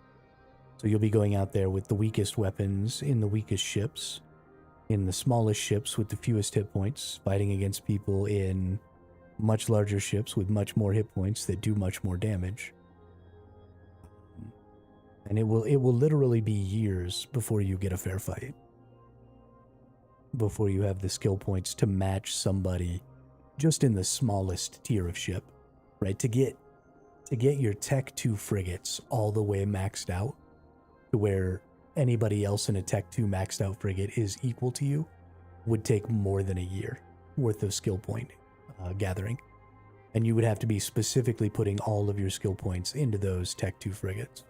So you'll be going out there with the weakest weapons, in the weakest ships, in the smallest ships with the fewest hit points, fighting against people in much larger ships with much more hit points that do much more damage. And it will literally be years before you get a fair fight. Before you have the skill points to match somebody just in the smallest tier of ship, right? To get your Tech 2 frigates all the way maxed out to where anybody else in a Tech 2 maxed out frigate is equal to you would take more than a year worth of skill point gathering. And you would have to be specifically putting all of your skill points into those Tech 2 frigates.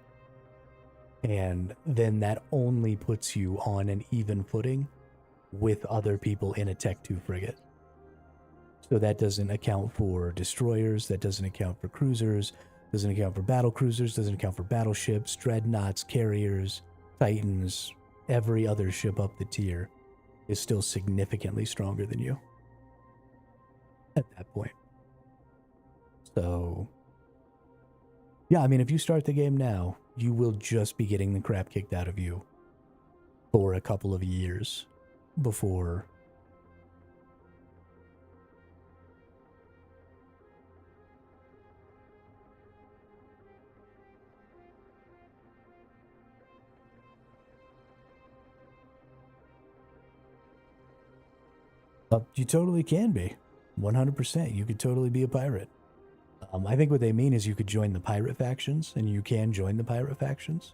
And then that only puts you on an even footing with other people in a Tech 2 frigate. So that doesn't account for destroyers, that doesn't account for cruisers, Doesn't account for battle cruisers, doesn't account for battleships, dreadnoughts, carriers, titans. Every other ship up the tier is still significantly stronger than you at that point. So, yeah, I mean, if you start the game now, you will just be getting the crap kicked out of you for a couple of years before. You totally can be. 100%. You could totally be a pirate. I think what they mean is you could join the pirate factions, and you can join the pirate factions.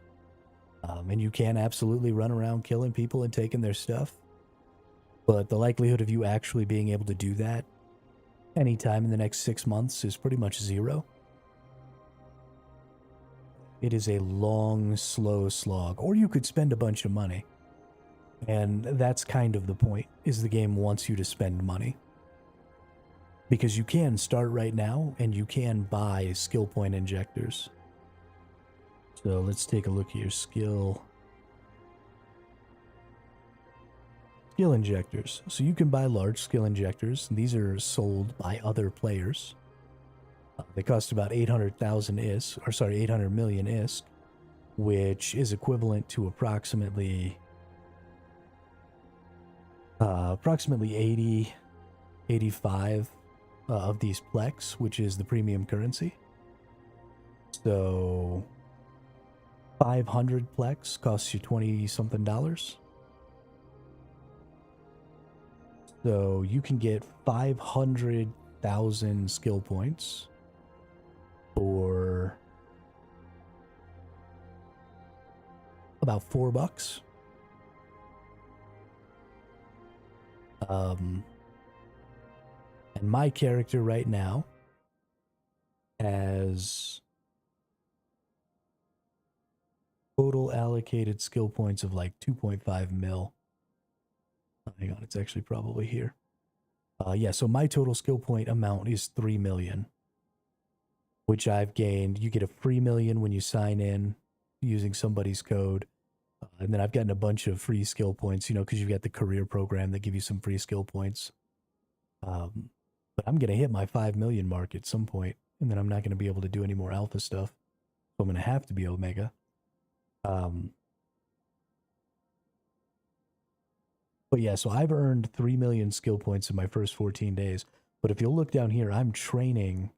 And you can absolutely run around killing people and taking their stuff. But the likelihood of you actually being able to do that anytime in the next 6 months is pretty much zero. It is a long, slow slog. Or you could spend a bunch of money. And that's kind of the point, is the game wants you to spend money. Because you can start right now, and you can buy skill point injectors. So let's take a look at your skill injectors. So you can buy large skill injectors. These are sold by other players. They cost about 800,000 ISK, or sorry, 800 million ISK, which is equivalent to approximately 80, 85 of these Plex, which is the premium currency. So 500 Plex costs you 20 something dollars. So you can get 500,000 skill points for about $4. And my character right now has total allocated skill points of like 2.5 mil. Hang on, it's actually probably here. Yeah, so my total skill point amount is 3 million, which I've gained. You get a free million when you sign in using somebody's code. And then I've gotten a bunch of free skill points, you know, because you've got the career program that give you some free skill points. But I'm going to hit my 5 million mark at some point, and then I'm not going to be able to do any more alpha stuff. So I'm going to have to be Omega. But yeah, so I've earned 3 million skill points in my first 14 days. But if you'll look down here, I'm training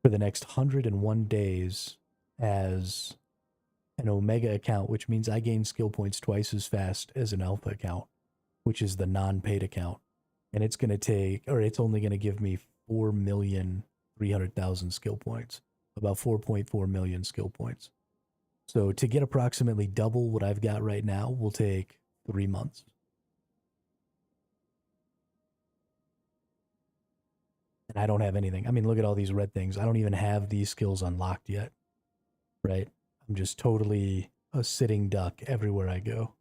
for the next 101 days as an Omega account, which means I gain skill points twice as fast as an Alpha account, which is the non-paid account. And it's going to take, or it's only going to give me 4,300,000 skill points, about 4.4 million skill points. So to get approximately double what I've got right now will take 3 months. And I don't have anything. I mean, look at all these red things. I don't even have these skills unlocked yet, right? I'm just totally a sitting duck everywhere I go.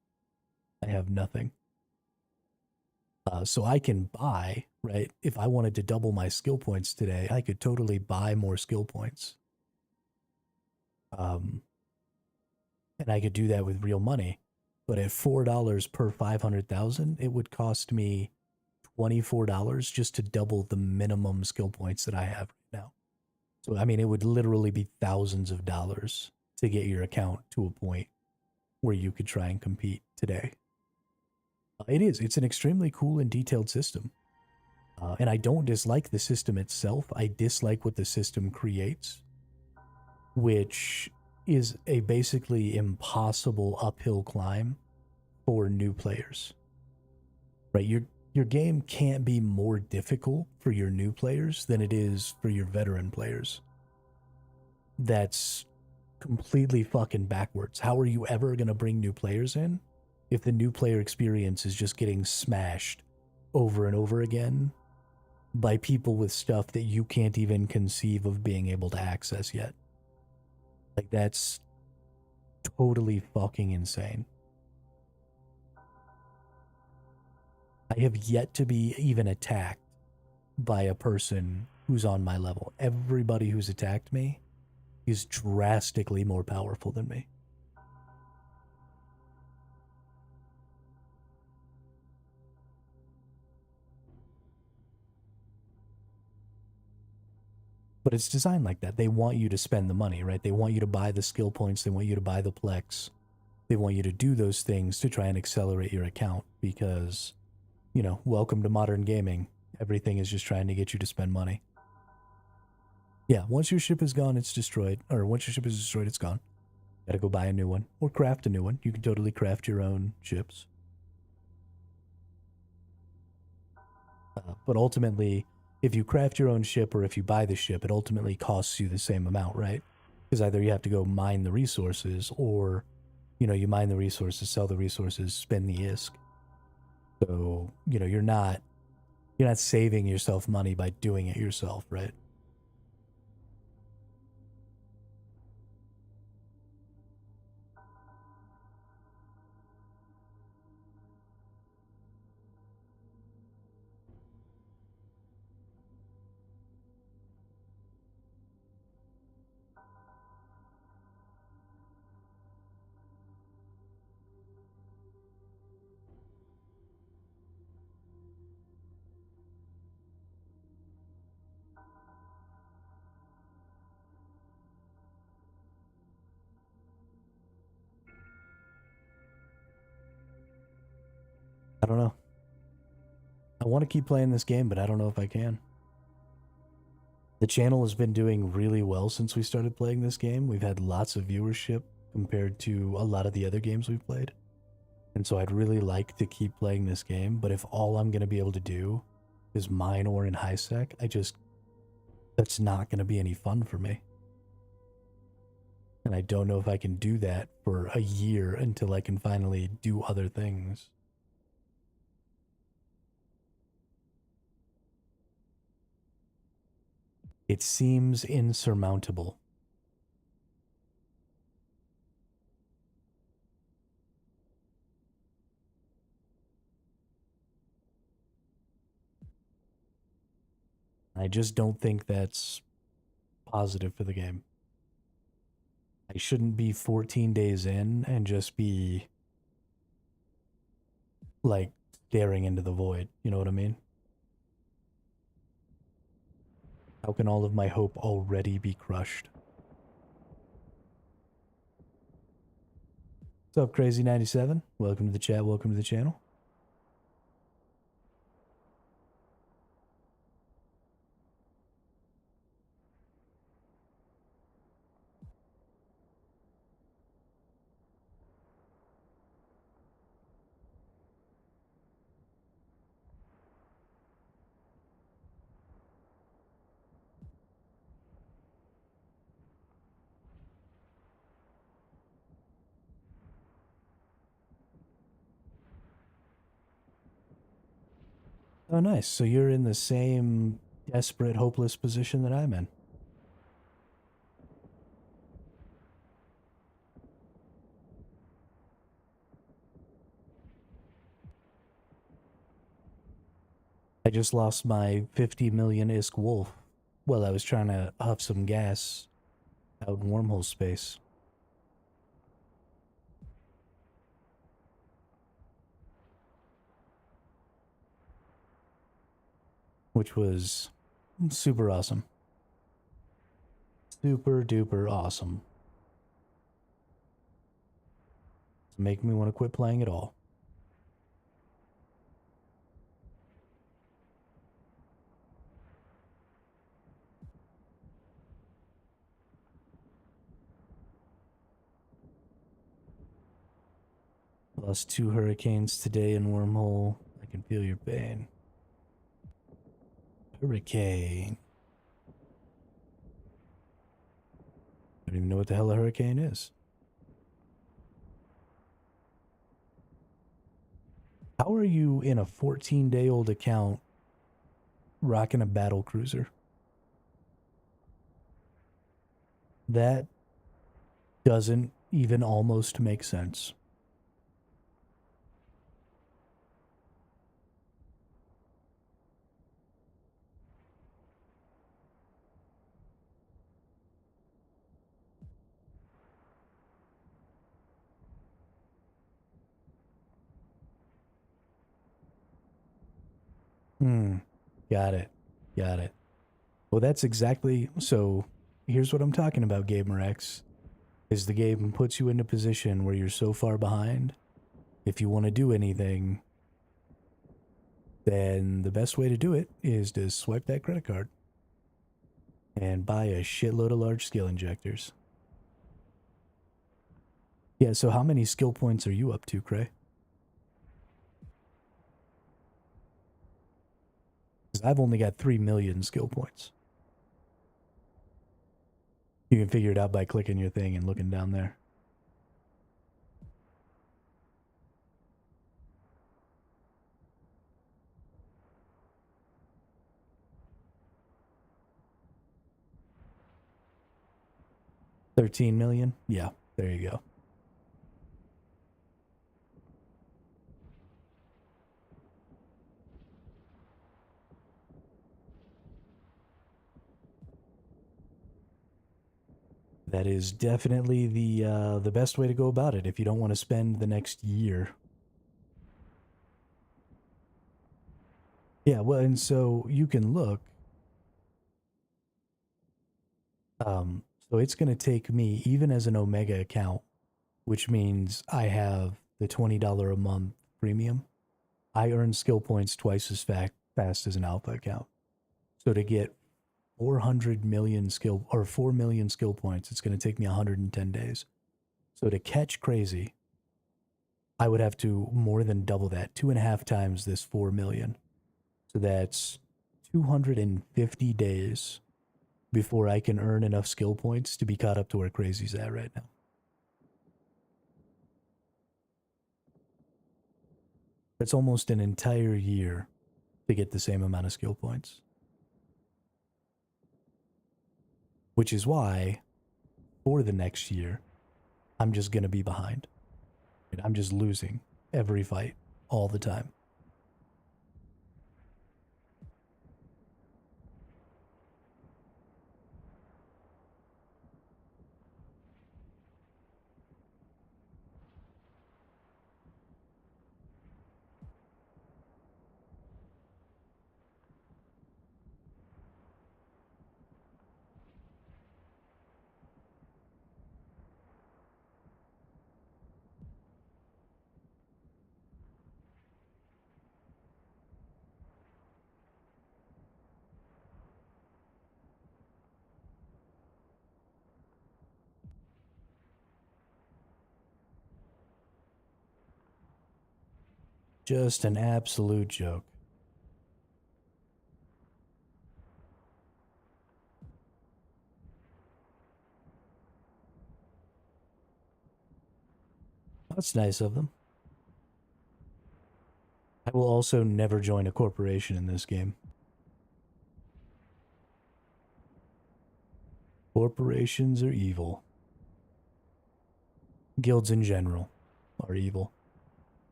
I have nothing. So I can buy, right? If I wanted to double my skill points today, I could totally buy more skill points. And I could do that with real money. But at $4 per 500,000, it would cost me $24 just to double the minimum skill points that I have right now. So, I mean, it would literally be thousands of dollars to get your account to a point where you could try and compete today. It's an extremely cool and detailed system. And I don't dislike the system itself. I dislike what the system creates, which is a basically impossible uphill climb for new players. Right? Your game can't be more difficult for your new players than it is for your veteran players. That's completely fucking backwards. How are you ever going to bring new players in if the new player experience is just getting smashed over and over again by people with stuff that you can't even conceive of being able to access yet? Like, that's totally fucking insane. I have yet to be even attacked by a person who's on my level. Everybody who's attacked me He's drastically more powerful than me. But it's designed like that. They want you to spend the money, right? They want you to buy the skill points. They want you to buy the plex. They want you to do those things to try and accelerate your account because, you know, welcome to modern gaming. Everything is just trying to get you to spend money. Yeah, once your ship is gone, it's destroyed. Or once your ship is destroyed, it's gone. Gotta go buy a new one. Or craft a new one. You can totally craft your own ships. But ultimately, if you craft your own ship or if you buy the ship, it ultimately costs you the same amount, right? Because either you have to go mine the resources or, you know, you mine the resources, sell the resources, spend the ISK. So, you know, you're not saving yourself money by doing it yourself, right? I don't know. I want to keep playing this game, but I don't know if I can. The channel has been doing really well since we started playing this game. We've had lots of viewership compared to a lot of the other games we've played. And so I'd really like to keep playing this game, but if all I'm going to be able to do is mine ore in high sec, that's not going to be any fun for me. And I don't know if I can do that for a year until I can finally do other things. It seems insurmountable. I just don't think that's positive for the game. I shouldn't be 14 days in and just be like staring into the void. You know what I mean? How can all of my hope already be crushed? What's up, Crazy97? Welcome to the chat. Welcome to the channel. Oh, nice. So you're in the same desperate, hopeless position that I'm in. I just lost my 50 million ISK wolf while I was trying to huff some gas out in wormhole space. Which was super awesome. Super duper awesome. To make me want to quit playing at all. Lost 2 hurricanes today in wormhole. I can feel your pain. Hurricane. I don't even know what the hell a hurricane is. How are you in a 14-day-old account rocking a battle cruiser? That doesn't even almost make sense. Got it. Got it. Well, that's exactly... So, here's what I'm talking about, GamerX. Is the game puts you in a position where you're so far behind, if you want to do anything, then the best way to do it is to swipe that credit card and buy a shitload of large skill injectors. Yeah, so how many skill points are you up to, Cray? Because I've only got 3 million skill points. You can figure it out by clicking your thing and looking down there. $13 million? Yeah, there you go. That is definitely the best way to go about it if you don't want to spend the next year. Yeah, well, and so you can look. So it's going to take me, even as an Omega account, which means I have the $20 a month premium, I earn skill points twice as fast as an alpha account. So to get 400 million skill, or 4 million skill points, it's going to take me 110 days. So to catch crazy, I would have to more than double that, 2.5 times this 4 million. So that's 250 days before I can earn enough skill points to be caught up to where Crazy's at right now. That's almost an entire year to get the same amount of skill points. Which is why, for the next year, I'm just going to be behind. I'm just losing every fight all the time. Just an absolute joke. That's nice of them. I will also never join a corporation in this game. Corporations are evil. Guilds in general are evil.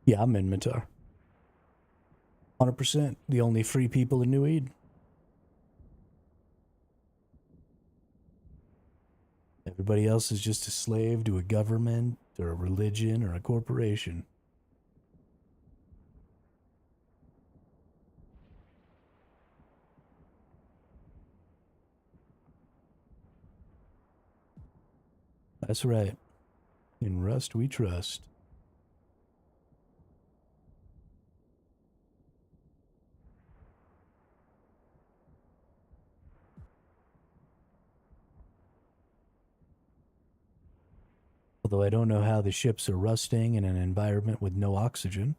Yeah, I'm in Matar. 100%. The only free people in New Eden. Have Everybody else is just a slave to a government or a religion or a corporation. That's right. In Rust we trust. Although I don't know how the ships are rusting in an environment with no oxygen.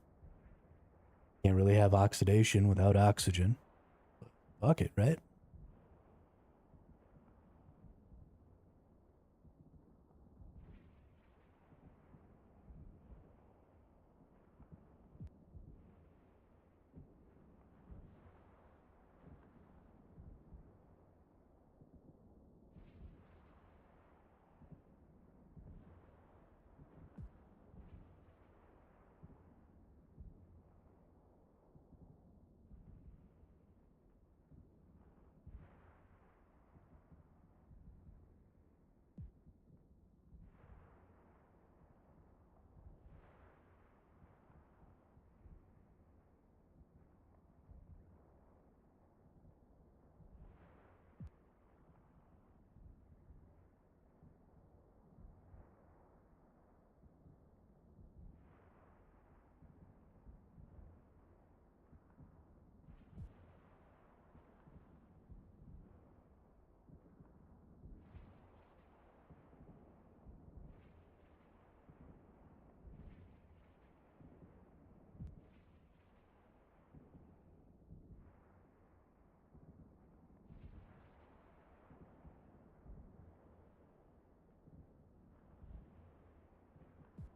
Can't really have oxidation without oxygen. Fuck it, right?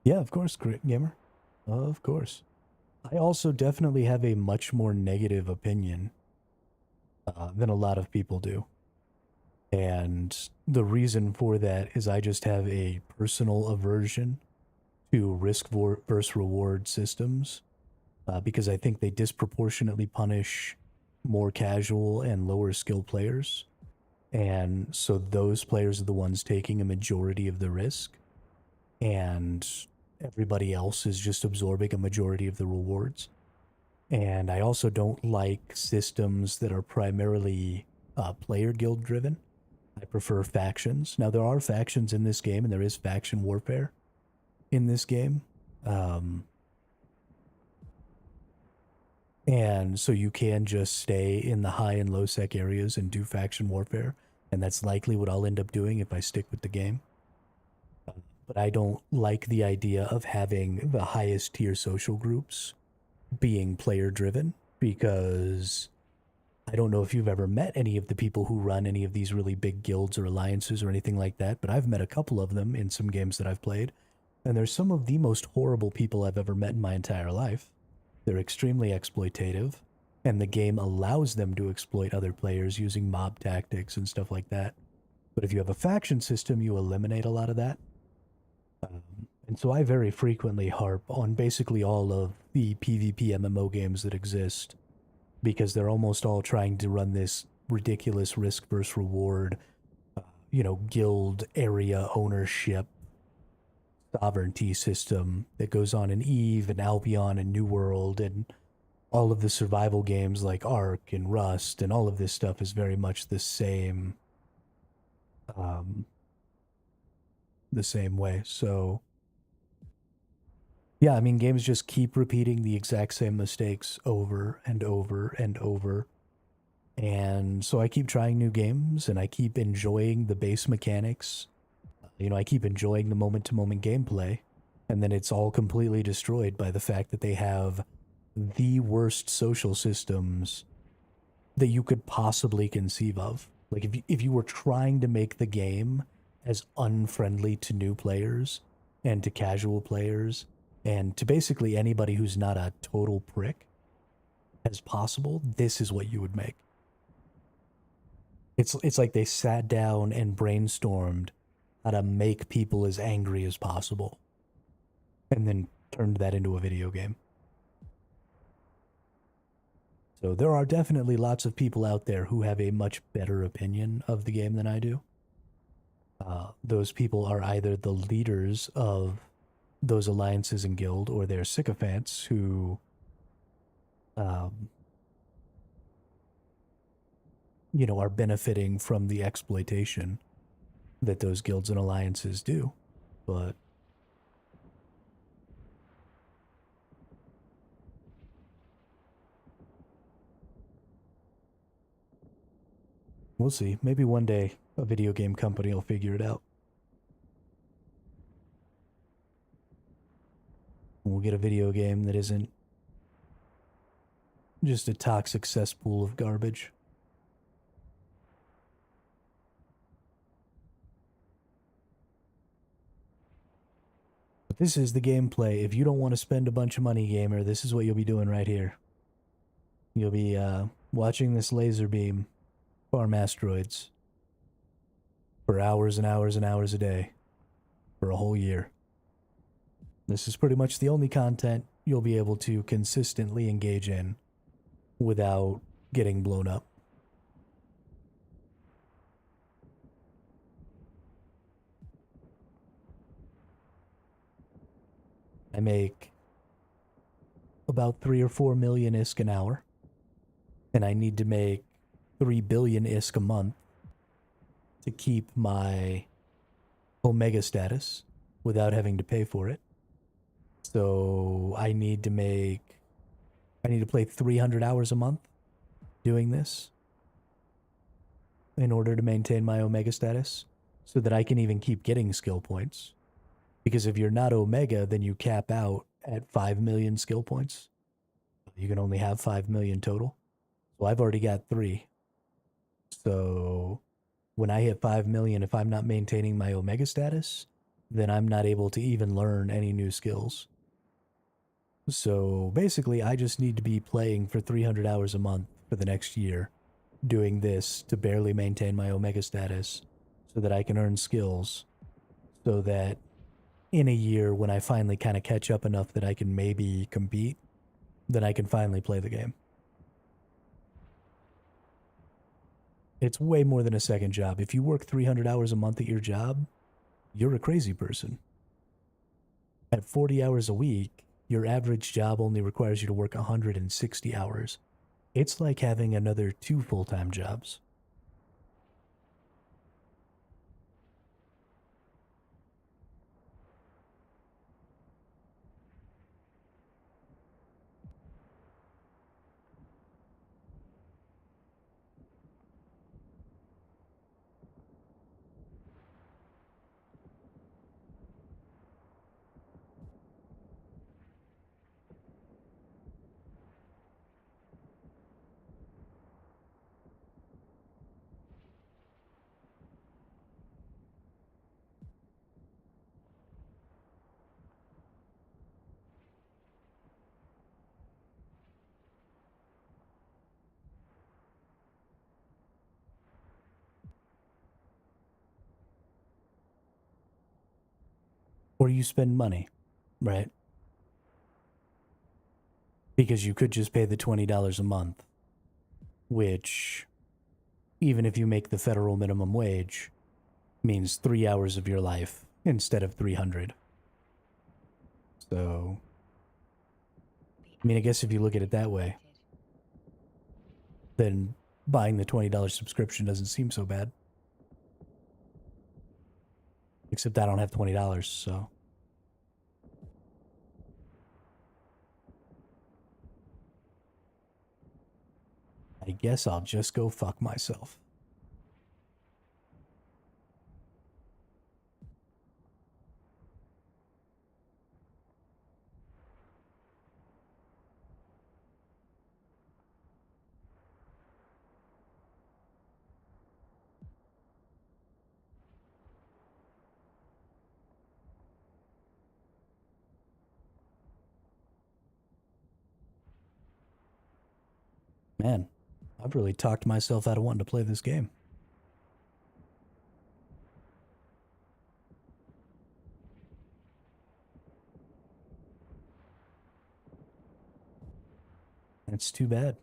Yeah, of course, Crit Gamer. Of course. I also definitely have a much more negative opinion than a lot of people do. And the reason for that is I just have a personal aversion to risk versus reward systems because I think they disproportionately punish more casual and lower skill players. And so those players are the ones taking a majority of the risk, and everybody else is just absorbing a majority of the rewards. And I also don't like systems that are primarily player guild driven. I prefer factions. Now, there are factions in this game, and there is faction warfare in this game. And so you can just stay in the high and low sec areas and do faction warfare. And that's likely what I'll end up doing if I stick with the game. But I don't like the idea of having the highest tier social groups being player driven, because I don't know if you've ever met any of the people who run any of these really big guilds or alliances or anything like that, but I've met a couple of them in some games that I've played, and they're some of the most horrible people I've ever met in my entire life. They're extremely exploitative, and the game allows them to exploit other players using mob tactics and stuff like that. But if you have a faction system, you eliminate a lot of that. And so I very frequently harp on basically all of the PvP MMO games that exist, because they're almost all trying to run this ridiculous risk versus reward, guild area ownership sovereignty system that goes on in Eve and Albion and New World, and all of the survival games like Ark and Rust, and all of this stuff is very much um, the same way. So yeah, I mean, games just keep repeating the exact same mistakes over and over and over. And so I keep trying new games, and I keep enjoying the base mechanics. I keep enjoying the moment to moment gameplay. And then it's all completely destroyed by the fact that they have the worst social systems that you could possibly conceive of. Like, if you were trying to make the game as unfriendly to new players and to casual players and to basically anybody who's not a total prick as possible, this is what you would make. It's like they sat down and brainstormed how to make people as angry as possible and then turned that into a video game. So there are definitely lots of people out there who have a much better opinion of the game than I do. those people are either the leaders of those alliances and guild, or they're sycophants who, um, are benefiting from the exploitation that those guilds and alliances do. But we'll see. Maybe one day a video game company will figure it out. We'll get a video game that isn't just a toxic cesspool of garbage. But this is the gameplay. If you don't want to spend a bunch of money, gamer, this is what you'll be doing right here. You'll be watching this laser beam farm asteroids for hours and hours and hours a day for a whole year. This is pretty much the only content you'll be able to consistently engage in without getting blown up. I make about 3 or 4 million ISK an hour, and I need to make 3 billion ISK a month to keep my Omega status without having to pay for it. So I need to play 300 hours a month doing this in order to maintain my Omega status so that I can even keep getting skill points. Because if you're not Omega, then you cap out at 5 million skill points. You can only have 5 million total. So I've already got 3. So when I hit 5 million, if I'm not maintaining my Omega status, then I'm not able to even learn any new skills. So basically, I just need to be playing for 300 hours a month for the next year, doing this to barely maintain my Omega status so that I can earn skills, so that in a year when I finally kind of catch up enough that I can maybe compete, then I can finally play the game. It's way more than a second job. If you work 300 hours a month at your job, you're a crazy person. At 40 hours a week, your average job only requires you to work 160 hours. It's like having another 2 full-time jobs. Or you spend money, right? Because you could just pay the $20 a month, which, even if you make the federal minimum wage, means 3 hours of your life instead of 300. So, I mean, I guess if you look at it that way, then buying the $20 subscription doesn't seem so bad. Except I don't have $20, so. I guess I'll just go fuck myself. Man, I've really talked myself out of wanting to play this game. It's too bad.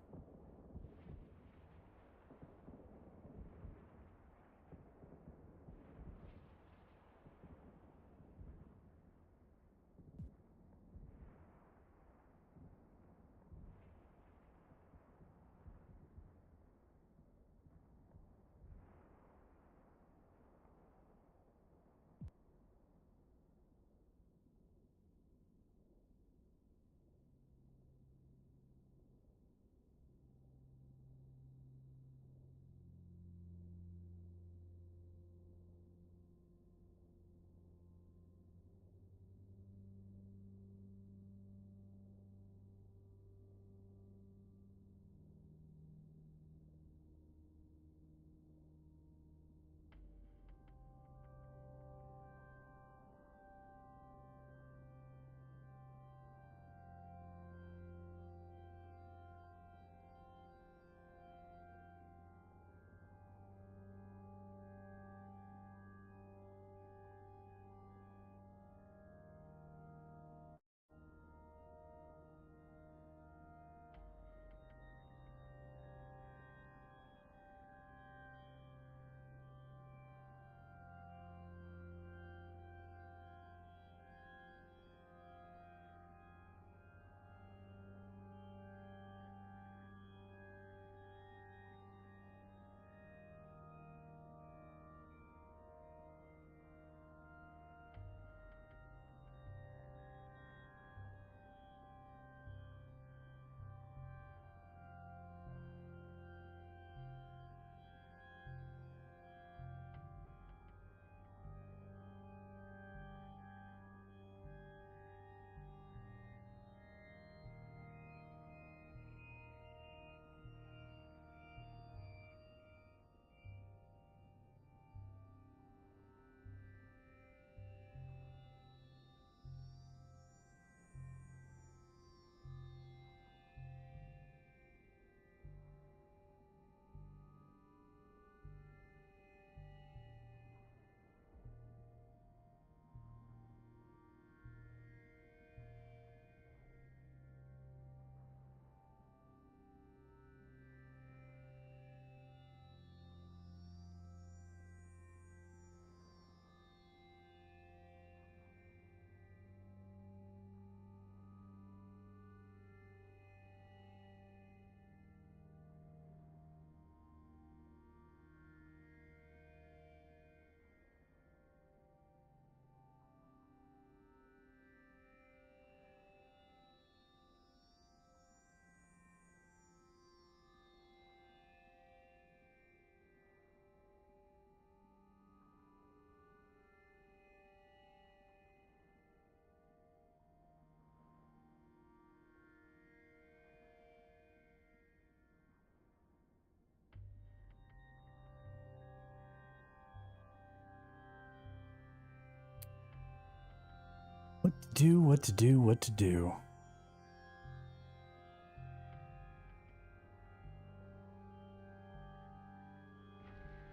What to do, what to do, what to do.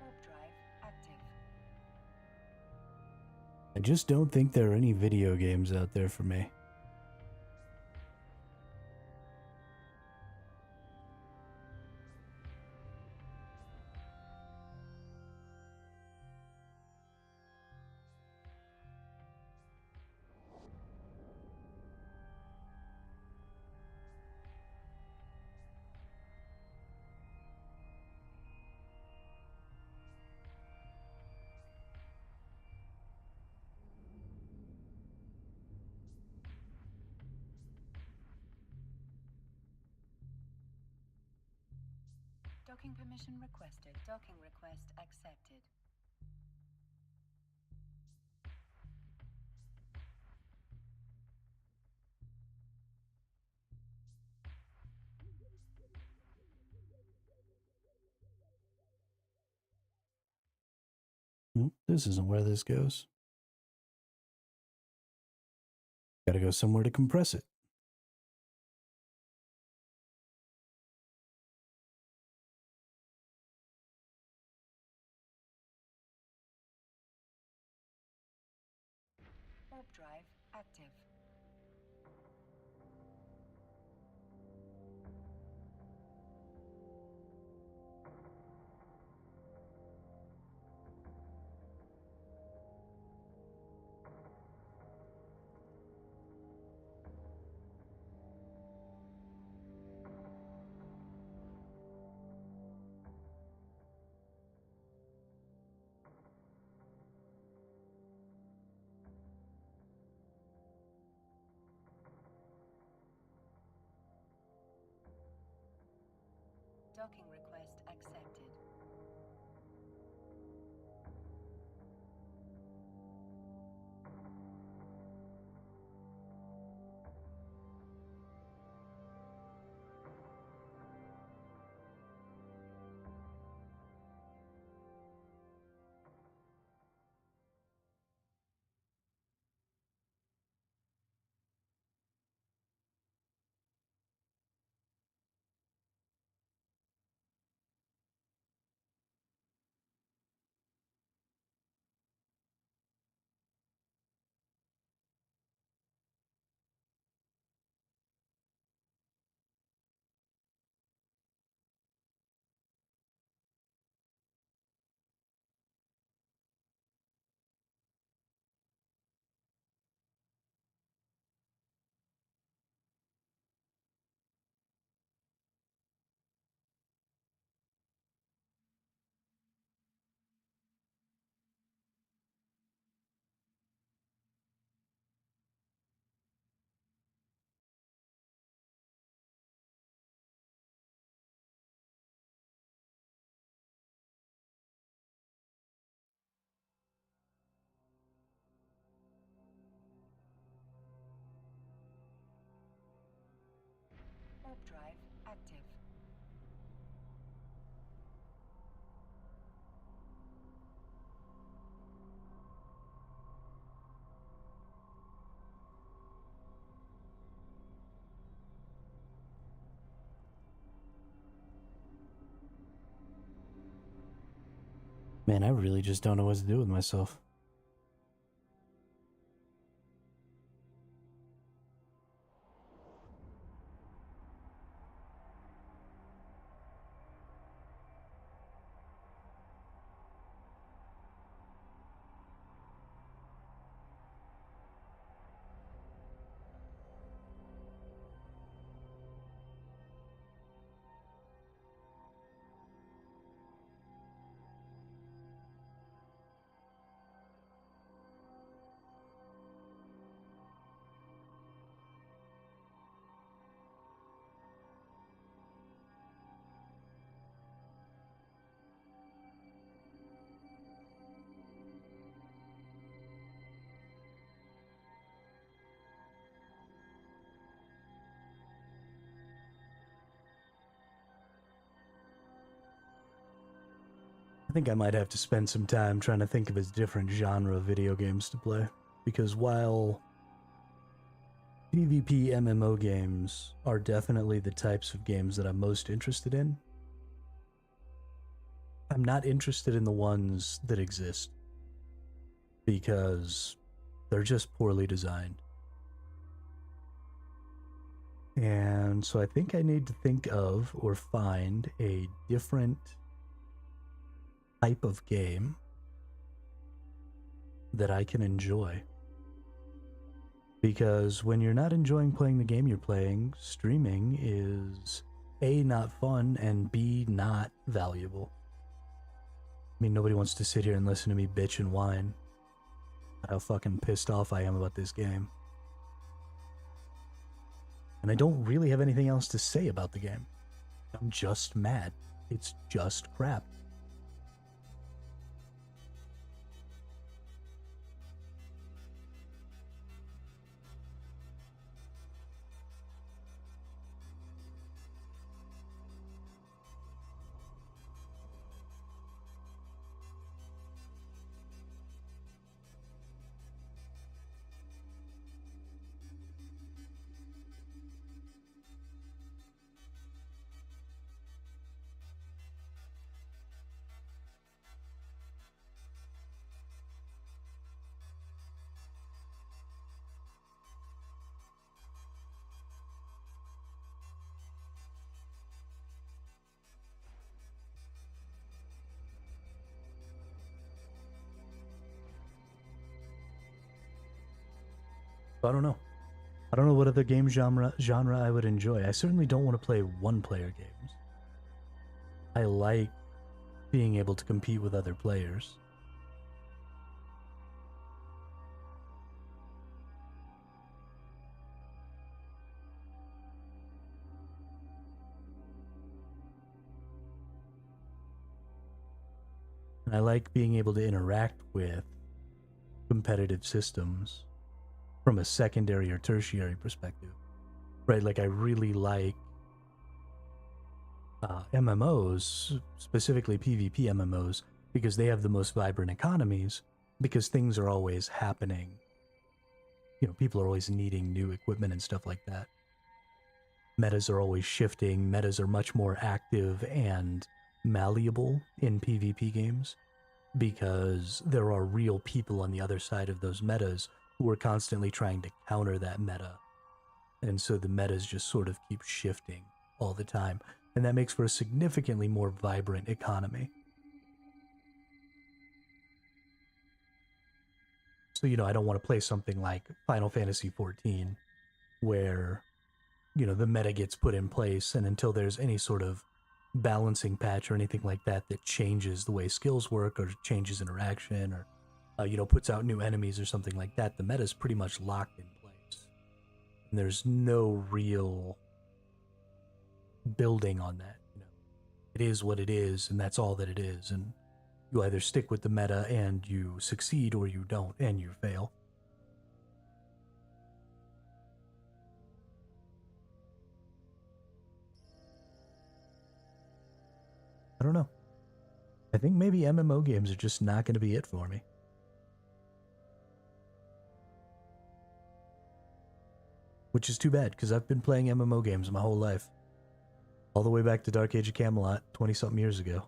Warp drive active. I just don't think there are any video games out there for me. Docking permission requested. Docking request accepted. Nope, this isn't where this goes. Gotta go somewhere to compress it. Warp drive active. Docking request accepted. Warp drive active. Man, I really just don't know what to do with myself. I think I might have to spend some time trying to think of a different genre of video games to play. Because while PvP MMO games are definitely the types of games that I'm most interested in. I'm not interested in the ones that exist because they're just poorly designed. And so I think I need to think of or find a different type of game that I can enjoy. Because when you're not enjoying playing the game you're playing, streaming is A, not fun, and B, not valuable. I mean, nobody wants to sit here and listen to me bitch and whine about how fucking pissed off I am about this game. And I don't really have anything else to say about the game. I'm just mad. It's just crap. I don't know. I don't know what other game genre I would enjoy. I certainly don't want to play one-player games. I like being able to compete with other players. And I like being able to interact with competitive systems from a secondary or tertiary perspective. Right, like I really like MMOs, specifically PvP MMOs, because they have the most vibrant economies, because things are always happening. You know, people are always needing new equipment and stuff like that. Metas are always shifting. Metas are much more active and malleable in PvP games because there are real people on the other side of those metas who are constantly trying to counter that meta. And so the metas just sort of keep shifting all the time. And that makes for a significantly more vibrant economy. So, you know, I don't want to play something like Final Fantasy XIV where, you know, the meta gets put in place and until there's any sort of balancing patch or anything like that that changes the way skills work or changes interaction or, you know, puts out new enemies or something like that, the meta is pretty much locked in place. And there's no real building on that. You know, it is what it is, and that's all that it is. And you either stick with the meta and you succeed, or you don't and you fail. I don't know. I think maybe MMO games are just not going to be it for me. Which is too bad, because I've been playing MMO games my whole life. All the way back to Dark Age of Camelot 20-something years ago.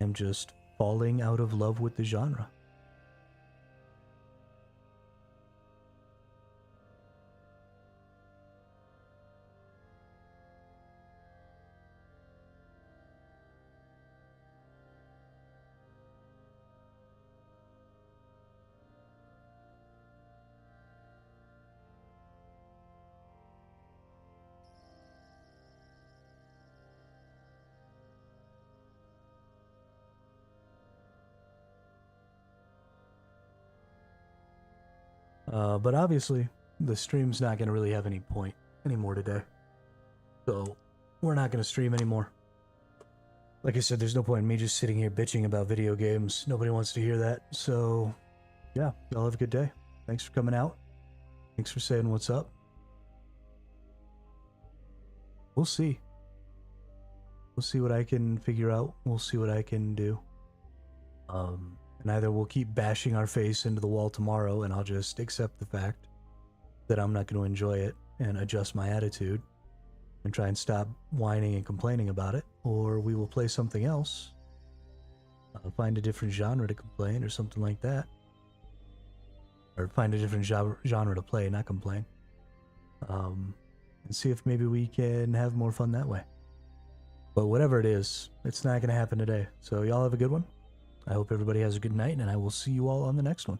I'm just falling out of love with the genre. But obviously, the stream's not going to really have any point anymore today. So, we're not going to stream anymore. Like I said, there's no point in me just sitting here bitching about video games. Nobody wants to hear that. So, yeah, y'all have a good day. Thanks for coming out. Thanks for saying what's up. We'll see. We'll see what I can figure out. We'll see what I can do. And either we'll keep bashing our face into the wall tomorrow and I'll just accept the fact that I'm not going to enjoy it and adjust my attitude and try and stop whining and complaining about it, or we will play something else, find a different genre to complain or something like that, or find a different genre to play, not complain, and see if maybe we can have more fun that way. But whatever it is, it's not going to happen today. So y'all have a good one. I hope everybody has a good night, and I will see you all on the next one.